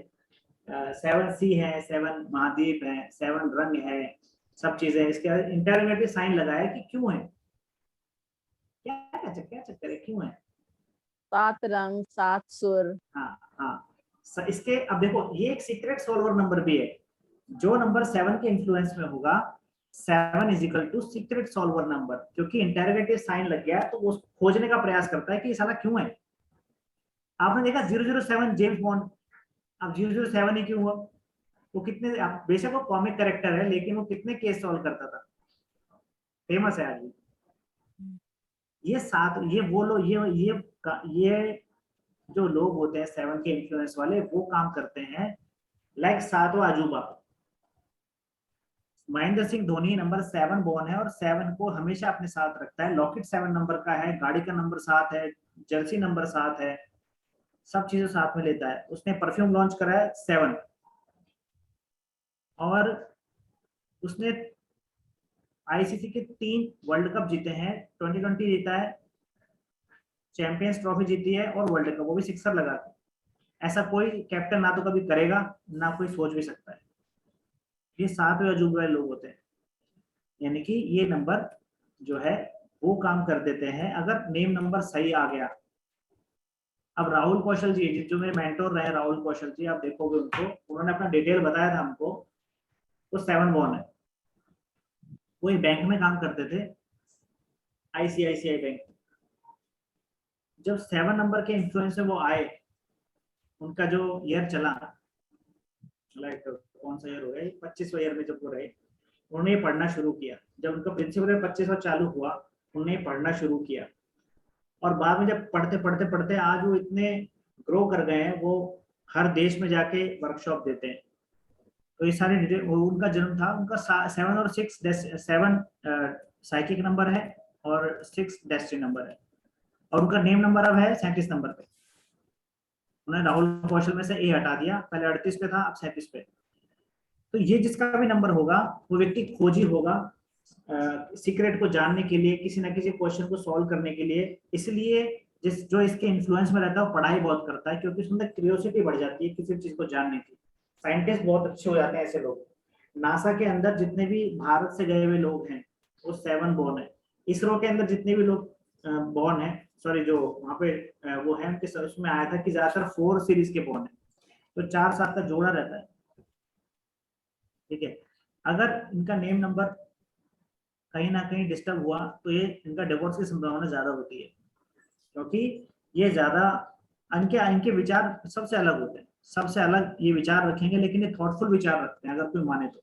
7 सी है, 7 महाद्वीप है, 7 रंग है, सब चीजें। इसके इंटररोगेटिव साइन लगाया कि क्यों है, क्या चक्कर है, क्यों है। 7 रंग, 7 सुर। हाँ हाँ, इसके अब देखो, ये एक सीक्रेट सॉल्वर नंबर भी है। जो नंबर 7 के इन्फ्लुएंस में होगा, 7 is equal to secret solver number, क्योंकि इंटरोगेटिव साइन लग गया तो वो खोजने का प्रयास करता है कि ये साला क्यों है। आपने देखा 007 जेम्स बॉन्ड, अब 007 ही क्यों हुआ? वो कितने, बेशक वो कॉमिक कैरेक्टर है, लेकिन वो कितने केस सॉल्व करता था, फेमस है आज भी। ये सात, ये वो लोग, ये जो लोग होते हैं 7 के इन्फ्लुएंस वाले, वो काम करते हैं लाइक सातवां अजूबा। महेंद्र सिंह धोनी नंबर 7 बॉर्न है और 7 को हमेशा अपने साथ रखता है। लॉकेट 7 नंबर का है, गाड़ी का नंबर 7 है, जर्सी नंबर 7 है, सब चीजें साथ में लेता है। उसने परफ्यूम लॉन्च करा है 7, और उसने आईसीसी के 3 वर्ल्ड कप जीते हैं, 2020 जीता है, चैंपियंस ट्रॉफी जीती है और वर्ल्ड कप, वो भी सिक्सर लगा के। ऐसा कोई कैप्टन ना तो कभी करेगा, ना कोई सोच भी सकता है। ये 7वें अजूबे वाले लोग होते हैं, यानी कि ये नंबर जो है वो काम कर देते हैं अगर नेम नंबर सही आ गया। अब राहुल कौशल जी जो मेरे मेंटोर रहे, राहुल कौशल जी, आप देखोगे उनको, उन्होंने अपना डिटेल बताया था हमको। वो 7 बॉर्न है, वो एक बैंक में काम करते थे, आईसीआईसीआई बैंक। जब 7 नंबर के इन्फ्लुएंस से वो आए, उनका जो ईयर चला, लाइक कौन सा ईयर हो गया, 25वां ईयर में जब वो रहे, उन्होंने पढ़ना शुरू किया। जब उनका प्रिंसिपल 25वां चालू हुआ, उन्होंने पढ़ना शुरू किया, और बाद में जब पढ़ते पढ़ते पढ़ते आज वो इतने ग्रो कर गए हैं, वो हर देश में जाके वर्कशॉप देते हैं। तो ये सारे डिटेल, उनका जन्म था, उनका 7 और 6, 7 साइकिक नंबर है और 6 डेस्टिनी नंबर है, और उनका नेम नंबर अब है 37 नंबर पे। उन्होंने राहुल कौशल में से ए हटा दिया, पहले 38 पे था, अब 37 पे। तो ये जिसका भी नंबर होगा वो व्यक्ति खोजी होगा, सीक्रेट को जानने के लिए, किसी ना किसी क्वेश्चन को सॉल्व करने के लिए। इसलिए जिस जो इसके इन्फ्लुएंस में रहता है वो पढ़ाई बहुत करता है, क्योंकि उसमें क्यूरियोसिटी बढ़ जाती है किसी चीज को जानने की। साइंटिस्ट बहुत अच्छे हो जाते हैं ऐसे लोग। नासा के अंदर जितने भी भारत से गए हुए लोग हैं वो 7 बॉर्न है। इसरो के अंदर जितने भी लोग बॉर्न है, सॉरी जो वहाँ पे वो है, उनके उसमें आया था कि ज्यादातर 4 सीरीज के बॉर्न है, तो 4-7 का जोड़ा रहता है। ठीक है, अगर इनका नेम नंबर कहीं ना कहीं डिस्टर्ब हुआ तो ये इनका डिवोर्स की संभावना ज्यादा होती है, क्योंकि ये ज्यादा इनके इनके विचार सबसे अलग होते हैं, सबसे अलग ये विचार रखेंगे, लेकिन ये थॉटफुल विचार रखते हैं अगर कोई माने तो।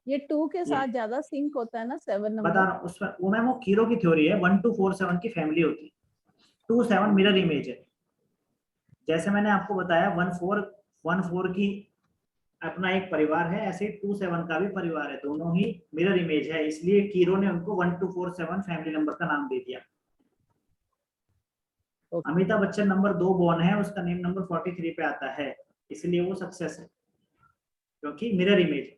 ये 2 के साथ ज्यादा सिंक होता है ना 7 बता नंबर। रहा हूँ उसमें, वो मैम वो कीरो की थ्योरी है, 1 2 4 7 की फैमिली होती है। 2 7 मिरर इमेज है, जैसे मैंने आपको बताया 1 4 की अपना एक परिवार है, ऐसे 2 7 का भी परिवार है, दोनों ही मिरर इमेज है, इसलिए कीरो ने उनको 1 2 4 7 फैमिली नंबर का नाम दे दिया। अमिताभ बच्चन नंबर 2 बॉर्न है, उसका नेम नंबर 43 पे आता है, इसलिए वो सक्सेस है, क्योंकि मिरर इमेज।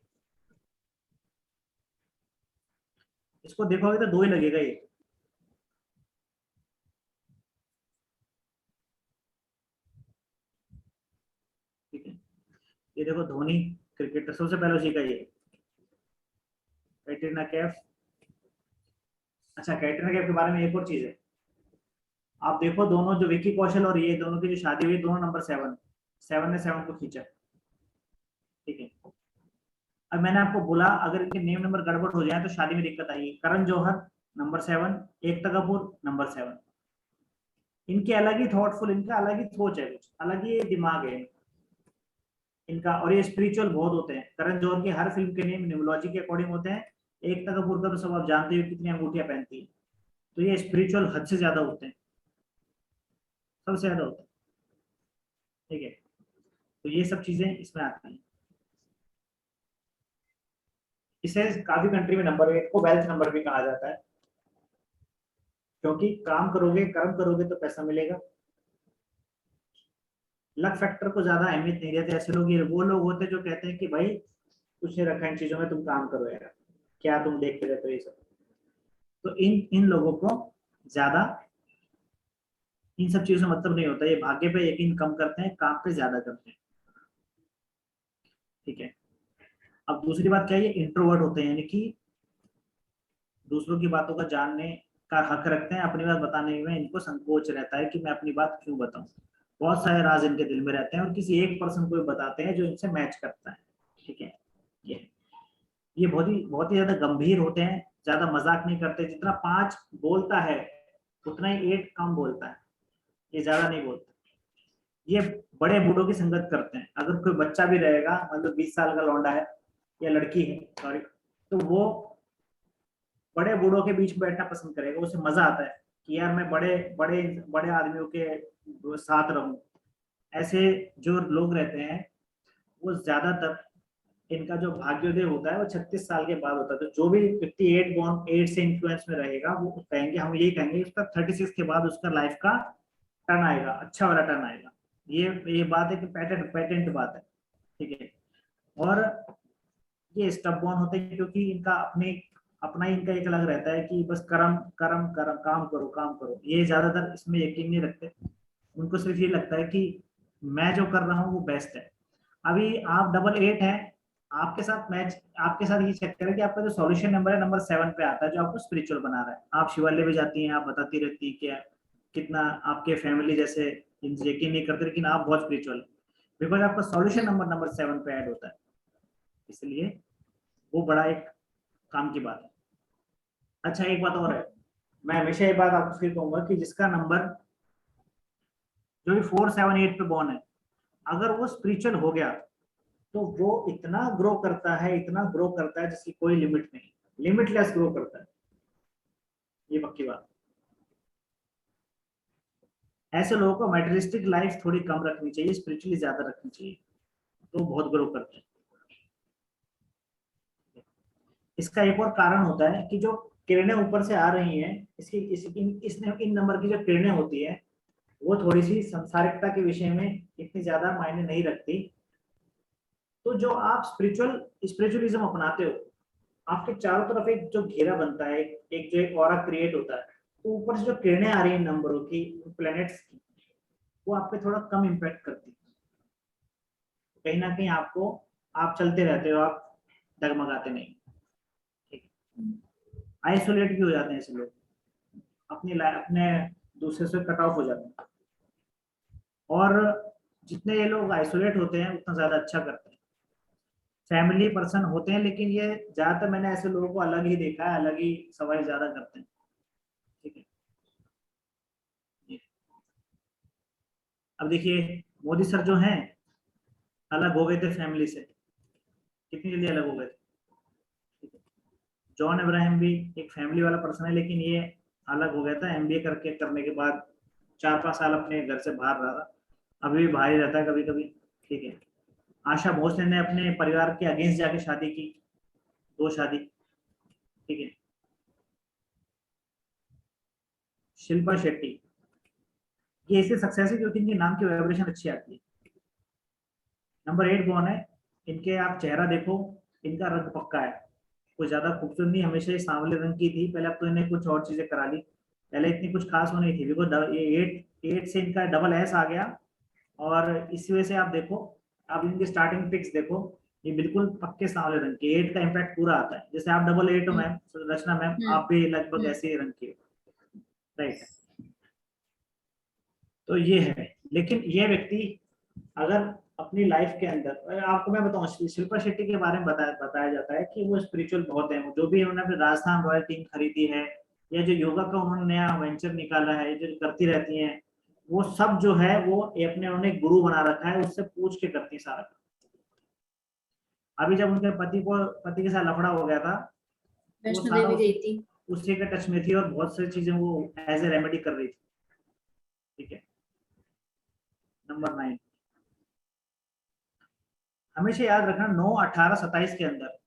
इसको देखोगे तो 2 ही लगेगा ये। ठीक है, ये देखो धोनी क्रिकेटर, सबसे पहले उसी का ये कैटरीना कैफ। अच्छा, कैटरीना कैफ के बारे में एक और चीज है, आप देखो दोनों जो विक्की कौशल और ये दोनों की जो शादी हुई, दोनों नंबर 7 ने 7 को खींचा। ठीक है, अब मैंने आपको बोला अगर इनके नेम नंबर गड़बड़ हो जाए तो शादी में दिक्कत आएगी। Karan Johar number 7, Ekta Kapoor number 7। इनके अलग ही थॉटफुल, इनका अलग ही सोच है, कुछ अलग ही दिमाग है इनका, और ये स्पिरिचुअल बहुत होते हैं। करण जौहर की हर फिल्म के नेम न्यूमरोलॉजी के अकॉर्डिंग होते हैं। एकता कपूर का तो सब आप जानते हो कितनी अंगूठियां पहनती है, तो ये स्पिरिचुअल हद से ज्यादा होते हैं, सबसे ज्यादा होते हैं। ठीक है, तो ये सब चीजें इसमें आती हैं। इसे काफी कंट्री में नंबर 8 को वेल्थ नंबर भी कहा जाता है, क्योंकि काम करोगे, कर्म करोगे तो पैसा मिलेगा। लक फैक्टर को ज्यादा अहमियत नहीं देते ऐसे लोग। ये वो लोग होते हैं जो कहते हैं कि भाई कुछ नहीं रखा इन चीजों में, तुम काम करो यार, क्या तुम देखते रहते हो ये सब। तो इन लोगों को ज्यादा इन सब चीजों से मतलब नहीं होता, ये भाग्य पे यकीन कम करते हैं, काम पे ज्यादा करते हैं। ठीक है, अब दूसरी बात क्या है, ये इंट्रोवर्ट होते हैं, यानी कि दूसरों की बातों का जानने का हक रखते हैं, अपनी बात बताने में इनको संकोच रहता है कि मैं अपनी बात क्यों बताऊं। बहुत सारे राज इनके दिल में रहते हैं और किसी एक पर्सन को बताते हैं जो इनसे मैच करता है। ठीक है, ये बहुत ही ज्यादा गंभीर होते हैं, ज्यादा मजाक नहीं करते। जितना 5 बोलता है उतना ही 8 कम बोलता है, ये ज्यादा नहीं बोलता। ये बड़े बूढ़ों की संगत करते हैं। अगर कोई बच्चा भी रहेगा, मतलब 20 साल का लौंडा है या लड़की है, सॉरी, तो वो बड़े बूढ़ों के बीच बैठना पसंद करेगा, उसे मजा आता है कि यार मैं बड़े बड़े बड़े आदमियों के साथ रहूं। ऐसे जो लोग रहते हैं वो ज्यादातर इनका जो भाग्योदय होता है वो 36 साल के बाद होता है। तो जो भी व्यक्ति 8 से इन्फ्लुएंस में रहेगा वो कहेंगे, हम यही कहेंगे उसका 36 के बाद उसका लाइफ का टर्न आएगा, अच्छा वाला टर्न आएगा। ये बात है कि पेटेंट बात है, ठीक है। और ये स्टब बॉर्न होते हैं क्योंकि इनका अपना इनका एक अलग रहता है कि बस कर्म कर्म कर्म, काम करो। ये ज्यादातर इसमें यकीन नहीं रखते, उनको सिर्फ ये लगता है कि मैं जो कर रहा हूँ वो बेस्ट है। अभी आप 88 है, आपके साथ ये चक्कर है कि आपका जो सॉल्यूशन नंबर है नंबर 7 पे आता है, जो आपको स्पिरिचुअल बना रहा है। आप शिवालय में जाती हैं, आप बताती रहती है कि कितना आपके फैमिली जैसे यकीन नहीं करते, लेकिन आप बहुत स्पिरिचुअल, बिकॉज आपका सॉल्यूशन नंबर 7 पे ऐड होता है, इसलिए वो बड़ा एक काम की बात है। अच्छा, एक बात और है, मैं हमेशा ये बात आपको फिर कहूंगा कि जिसका नंबर जो भी 4, 7, 8 पे बॉर्न है, अगर वो स्पिरिचुअल हो गया तो वो इतना ग्रो करता है जिसकी कोई लिमिट नहीं, लिमिटलेस ग्रो करता है, ये पक्की बात। ऐसे लोगों को मटेरियलिस्टिक लाइफ थोड़ी कम रखनी चाहिए, स्पिरिचुअली ज्यादा रखनी चाहिए, तो बहुत ग्रो करते हैं। इसका एक और कारण होता है कि जो किरणें ऊपर से आ रही हैं, इन नंबर की जो किरणें होती है वो थोड़ी सी संसारिकता के विषय में इतनी ज्यादा मायने नहीं रखती। तो जो आप स्पिरिचुअलिज्म अपनाते हो, आपके चारों तरफ एक जो घेरा बनता है, एक जो एक ऑरा क्रिएट होता है, तो ऊपर से जो किरणें आ रही हैं नंबरों की, प्लैनेट्स की, वो आप पे थोड़ा कम इम्पैक्ट करती है। कहीं ना कहीं आप चलते रहते हो, आप डगमगाते नहीं, ठीक है। आइसोलेट भी हो जाते हैं ऐसे लोग, अपने दूसरे से कट ऑफ हो जाते हैं, और जितने ये लोग आइसोलेट होते हैं उतना ज्यादा अच्छा करते हैं। फैमिली पर्सन होते हैं, लेकिन ये ज्यादातर मैंने ऐसे लोगों को अलग ही देखा है, अलग ही सवाल ज्यादा करते हैं, ठीक है। अब देखिए, मोदी सर जो हैं अलग हो गए थे फैमिली से, कितनी जल्दी अलग हो गए थे। जॉन अब्राहम भी एक फैमिली वाला पर्सन है, लेकिन ये अलग हो गया था एमबीए करने के बाद, 4-5 साल अपने घर से बाहर रहा, अभी भी बाहर ही रहता है कभी कभी, ठीक है। आशा भोसले ने अपने परिवार के अगेंस्ट जाके शादी की, 2 शादी, ठीक है। शिल्पा शेट्टी, ये ऐसे सक्सेस है क्योंकि इनके नाम की वाइब्रेशन अच्छी आती है। नंबर 8 कौन है, इनके आप चेहरा देखो, इनका रंग पक्का है, कुछ ज्यादा खूबसूरत नहीं, हमेशा ही सांवले रंग की थी पहले, अब तो इन्हें कुछ और चीजें करा ली, पहले इतनी कुछ खास वो नहीं थी, बिकॉज ये 8 से इनका डबल एस आ गया, और इसी वजह से आप देखो, आप इनकी स्टार्टिंग पिक्स देखो, ये बिल्कुल पक्के सांवले रंग के, 8 का इम्पैक्ट पूरा आता है। जैसे आप 88 हो मैम, रचना मैम, आप भी लगभग ऐसे ही रंग की, राइट। तो ये है, लेकिन ये व्यक्ति अगर अपनी लाइफ के अंदर, आपको मैं बताऊं, शिल्पा शेट्टी के बारे में बताया जाता है कि वो स्पिरिचुअल बहुत है, जो भी उन्होंने अपनी राजस्थान रॉयल टीम खरीदी है, या जो योगा का उन्होंने नया वेंचर निकाला है, जो करती रहती हैं, वो सब जो है वो अपने उन्होंने गुरु बना रखा है, उससे पूछ के करती सारा। अभी जब उनके पति के साथ लफड़ा हो गया था, वो वैष्णो सारा देवी गई थी। उसी के टच में थी, और बहुत सारी चीजें वो एज ए रेमेडी कर रही थी, ठीक है। नंबर 9, हमेशा याद रखना 9, 18, 27 के अंदर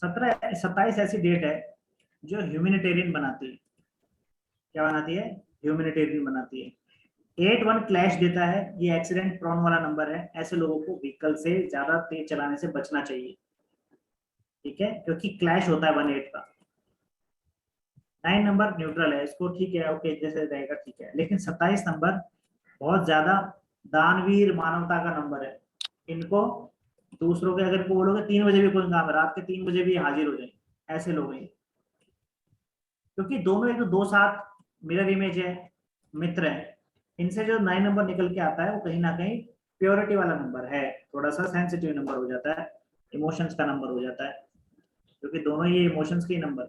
17, 27 ऐसी डेट है जो ह्यूमैनिटेरियन बनाती है। क्या बनाती है? ह्यूमैनिटेरियन बनाती है। 8-1 क्लैश देता है, ये एक्सीडेंट प्रोन वाला नंबर है, ऐसे लोगों को व्हीकल से ज्यादा तेज चलाने से बचना चाहिए, ठीक है, क्योंकि क्लैश होता है 1-8 का। 9 नंबर न्यूट्रल है, इसको ठीक है, ओके जैसे रहेगा ठीक है, लेकिन 27 नंबर बहुत ज्यादा दानवीर मानवता का नंबर है। इनको दूसरों के, अगर बोलोगे 3 बजे भी कोई काम है, रात के 3 बजे भी हाजिर हो जाए, ऐसे लोग हैं, क्योंकि दोनों एक तो दो साथ मिरर इमेज है, मित्र है। इनसे जो 9 नंबर निकल के आता है वो कहीं ना कहीं प्योरिटी वाला नंबर है, थोड़ा सा सेंसिटिव नंबर हो जाता है, इमोशंस का नंबर हो जाता है, क्योंकि दोनों ये इमोशंस के नंबर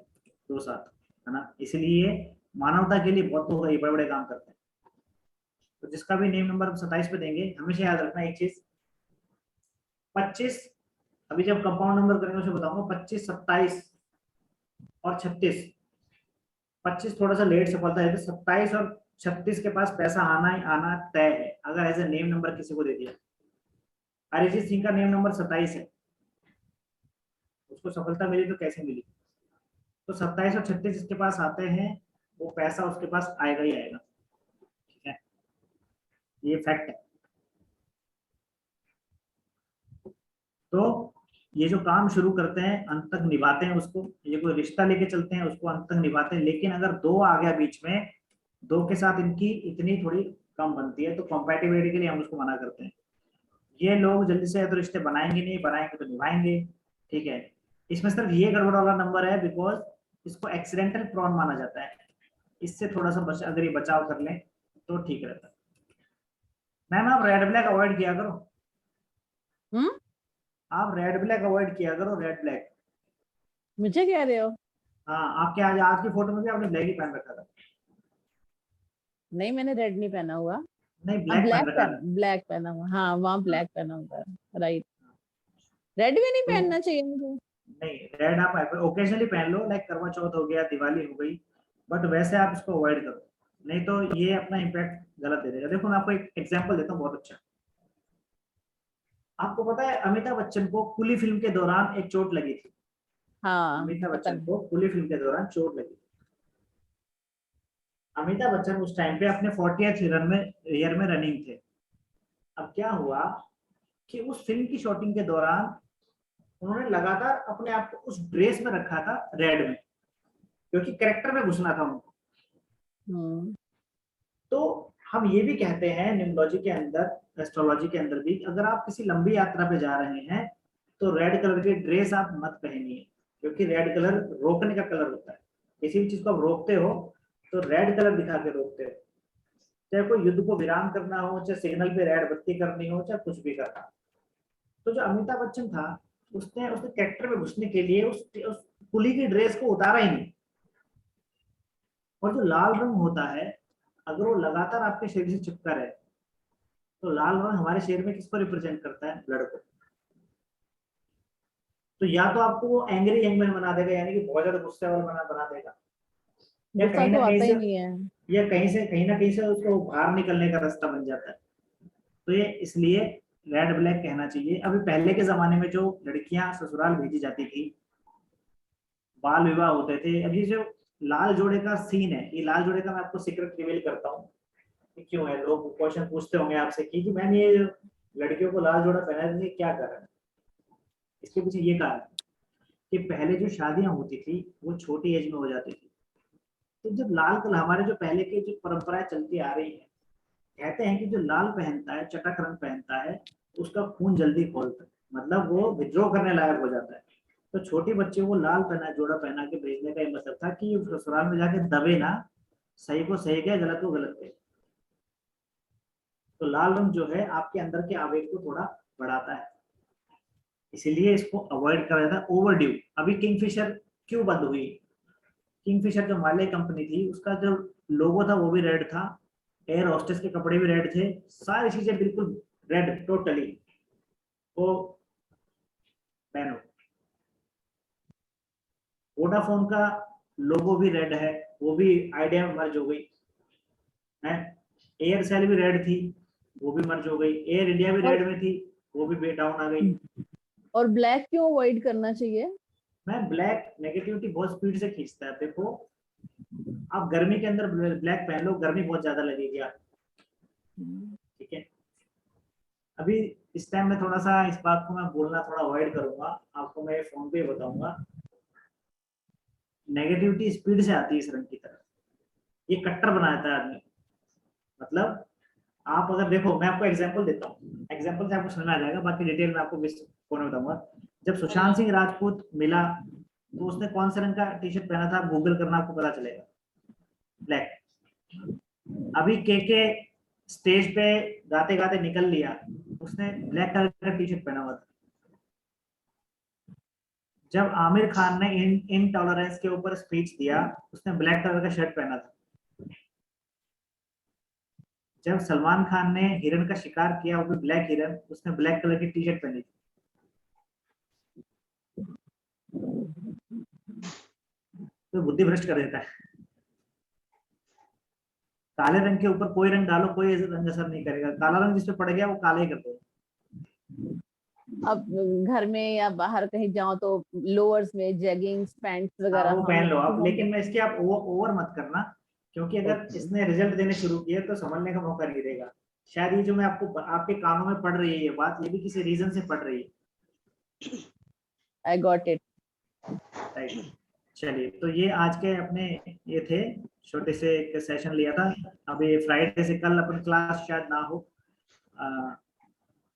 दो साथ है ना, इसलिए मानवता के लिए बहुत लोग बड़े बड़े काम करते हैं। तो जिसका भी नेम नंबर 27 पे देंगे, हमेशा याद रखना एक चीज, 25, अभी जब कंपाउंड नंबर करेंगे उसे बताऊंगा, 25, 27 और 36। 25 थोड़ा सा लेट सफलता है, तो 27 और 36 के पास पैसा आना ही आना तय है, अगर एज ए नेम नंबर किसी को दे दिया। अरिजीत सिंह का नियम नंबर 27 है, उसको सफलता मिली तो कैसे मिली? तो 27 और 36 जिसके पास आते हैं वो पैसा उसके पास आएगा ही आएगा, ठीक है, ये फैक्ट है। तो ये जो काम शुरू करते हैं अंत तक निभाते हैं उसको, ये कोई रिश्ता लेके चलते हैं उसको अंत तक निभाते हैं, लेकिन अगर दो आ गया बीच में, दो के साथ इनकी इतनी थोड़ी कम बनती है तो कॉम्पैटिबिलिटी के लिए हम उसको मना करते हैं। ये लोग जल्दी से तो रिश्ते बनाएंगे नहीं, बनाएंगे तो निभाएंगे, ठीक है। इसमें सिर्फ ये गड़बड़ वाला नंबर है बिकॉज इसको एक्सीडेंटल प्रॉन माना जाता है, इससे थोड़ा सा अगर ये बचाव कर लें तो ठीक रहता है। मैम आप रेड ब्लैक अवॉइड किया करो, आप रेड ब्लैक अवॉइड किया करो, रेड ब्लैक। मुझे कह रहे हो? हाँ, आपके आज की फोटो में भी आपने ब्लैक ही पहन रखा था। नहीं, मैंने रेड नहीं पहना हुआ। नहीं, हाँ, ब्लैक पहन रखा था। ब्लैक पहना हुआ, हाँ वहाँ ब्लैक पहना हुआ है, राइट। रेड भी नहीं तो पहनना चाहिए मुझे। नहीं, रेड आप ओकेजनली पहन लो, लाइक करवा चौथ हो गया, दिवाली हो गई, बट वैसे आप इसको अवॉइड करो, नहीं तो ये अपना इम्पैक्ट गलत दे देगा। देखो मैं आपको एक एग्जांपल देता हूँ बहुत अच्छा। आपको पता है अमिताभ बच्चन को कुली फिल्म के दौरान एक चोट लगी थी। हाँ, अमिताभ पता बच्चन नहीं। को कुली फिल्म के दौरान चोट लगी। अमिताभ बच्चन उस टाइम पे अपने 40th ईयर में रनिंग थे। अब क्या हुआ कि उस फिल्म की शूटिंग के दौरान उन्होंने लगातार अपने आप को उस ड्रेस में रखा था, रेड में, क्योंकि कैरेक्टर में घुसना था उनको। तो हम ये भी कहते हैं न्यूमरोलॉजी के अंदर, एस्ट्रोलॉजी के अंदर भी, अगर आप किसी लंबी यात्रा पे जा रहे हैं तो रेड कलर की ड्रेस आप मत पहनिए, क्योंकि रेड कलर रोकने का कलर होता है। किसी भी चीज को आप रोकते हो तो रेड कलर दिखा के रोकते हो, चाहे कोई युद्ध को विराम करना हो, चाहे सिग्नल पे रेड बत्ती करनी हो, चाहे कुछ भी करना। तो जो अमिताभ बच्चन था उसने उसके कैरेक्टर में घुसने के लिए उस कुली की ड्रेस को उतारा ही नहीं। और जो लाल रंग होता है अगर वो लगातार आपके शरीर से चिपका रहे, तो लाल रंग हमारे शरीर में किसको रिप्रेजेंट करता है? ब्लड को। तो या तो आपको वो एंग्री यंग मैन बना देगा, यानी कि बहुत ज्यादा गुस्से वाला बना देगा, या गुस्सा कहीं तो ना कहीं आता से, ही नहीं है। या कहीं ना कहीं से उसको बाहर निकलने का रास्ता बन जाता है। तो ये इसलिए रेड ब्लैक कहना चाहिए। अभी पहले के जमाने में जो लड़कियां ससुराल भेजी जाती थी, बाल विवाह होते थे, अभी जो लाल जोड़े का सीन है, ये लाल जोड़े का मैं आपको सीक्रेट रिवील करता हूँ कि क्यों है। लोग क्वेश्चन पूछते होंगे आपसे कि मैम ये लड़कियों को लाल जोड़ा पहना देंगे क्या कारण है? इसके पीछे ये कारण कि पहले जो शादियां होती थी वो छोटी एज में हो जाती थी। तो जब लाल कलर, हमारे जो पहले की जो परंपराएं चलती आ रही है, कहते हैं कि जो लाल पहनता है, चटक रंग पहनता है, उसका खून जल्दी खोलता है, मतलब वो विद्रोह करने लायक हो जाता है। तो छोटी बच्चे को लाल पहना, जोड़ा पहना के भेजने का ये मतलब था कि ससुराल में जाके दबे ना, सही को सही कहे, गलत को गलत कहे। तो लाल रंग जो है आपके अंदर के आवेग को थोड़ा बढ़ाता है, इसीलिए इसको अवॉइड करा जाता है। ओवरड्यू। अभी किंगफिशर क्यों बंद हुई? किंगफिशर जो माले कंपनी थी उसका जो लोगो था वो भी रेड था, एयर होस्टेस के कपड़े भी रेड थे, सारी चीजें बिल्कुल रेड टोटली। वो बैन हो। वोडाफोन का लोगो भी रेड है, वो भी आइडिया में मर्ज हो गई है। एयरसेल भी रेड थी, वो भी मर्ज हो गई। एयर इंडिया भी और रेड में थी, वो भी डाउन आ गई। और ब्लैक क्यों अवॉइड करना चाहिए? मैं ब्लैक नेगेटिविटी बहुत स्पीड से खींचता है। देखो आप गर्मी के अंदर ब्लैक पहन लो, गर्मी बहुत ज्यादा लगेगी आपको, ठीक है। अभी इस टाइम में थोड़ा सा इस बात को मैं बोलना थोड़ा अवॉइड करूंगा, आपको मैं फोन पे बताऊंगा। नेगेटिविटी स्पीड से आती है इस रंग की तरफ, ये कट्टर बना देता है आदमी। मतलब आप अगर देखो, मैं आपको एग्जांपल देता हूँ, एग्जांपल से आपको समझ में आ जाएगा, बाकी डिटेल में आपको फोन में बताऊंगा। जब सुशांत सिंह राजपूत मिला तो उसने कौन से रंग का टी शर्ट पहना था, गूगल करना आपको पता चलेगा, ब्लैक। अभी के स्टेज पे गाते गाते निकल लिया, उसने ब्लैक कलर का टी शर्ट पहना हुआ था। जब आमिर खान ने इनटॉलरेंस के ऊपर स्पीच दिया, उसने ब्लैक कलर का शर्ट पहना था। जब सलमान खान ने हिरन का शिकार किया, वो भी ब्लैक हिरन, उसने ब्लैक कलर की टी शर्ट पहनी थी। तो बुद्धि भ्रष्ट कर देता है। काले रंग के ऊपर कोई रंग डालो, कोई रंग असर नहीं करेगा, काला रंग जिस पे पड़ गया वो काला ही कर देगा। अब घर में या बाहर कहीं जाओ तो लोअर्स में जेगिंग्स पैंट्स वगैरह वो पहन लो आप, maximum लेकिन मैं इसके आप ओवर मत करना, क्योंकि अगर Okay. इसने रिजल्ट देने शुरू किए तो संभलने का मौका नहीं देगा। शायद ये जो मैं आपको आपके कानों में पड़ रही है ये बात, ये भी किसी रीजन से पड़ रही है। I got it. राइट, चलिए तो ये आज के अपने ये थे, छोटे से एक सेशन लिया था। अभी फ्राइडे से कल अपन क्लास शायद ना हो,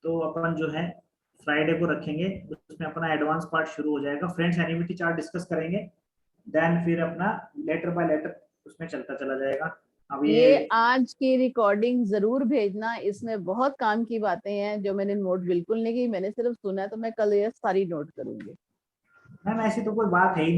तो अपन जो है फ्राइडे को रखेंगे, उसमें अपना एडवांस पार्ट शुरू हो जाएगा, फ्रेंड्स एनिमिटी चार्ट डिस्कस करेंगे, देन फिर अपना लेटर बाय लेटर उसमें चलता चला जाएगा। अब ये आज की रिकॉर्डिंग जरूर भेजना, इसमें बहुत काम की बातें हैं जो मैंने नोट बिल्कुल नहीं की, मैंने सिर्फ सुना है, तो मैं कल ये सारी नोट करूंगी। मैम ऐसी तो कोई बात है ही नहीं।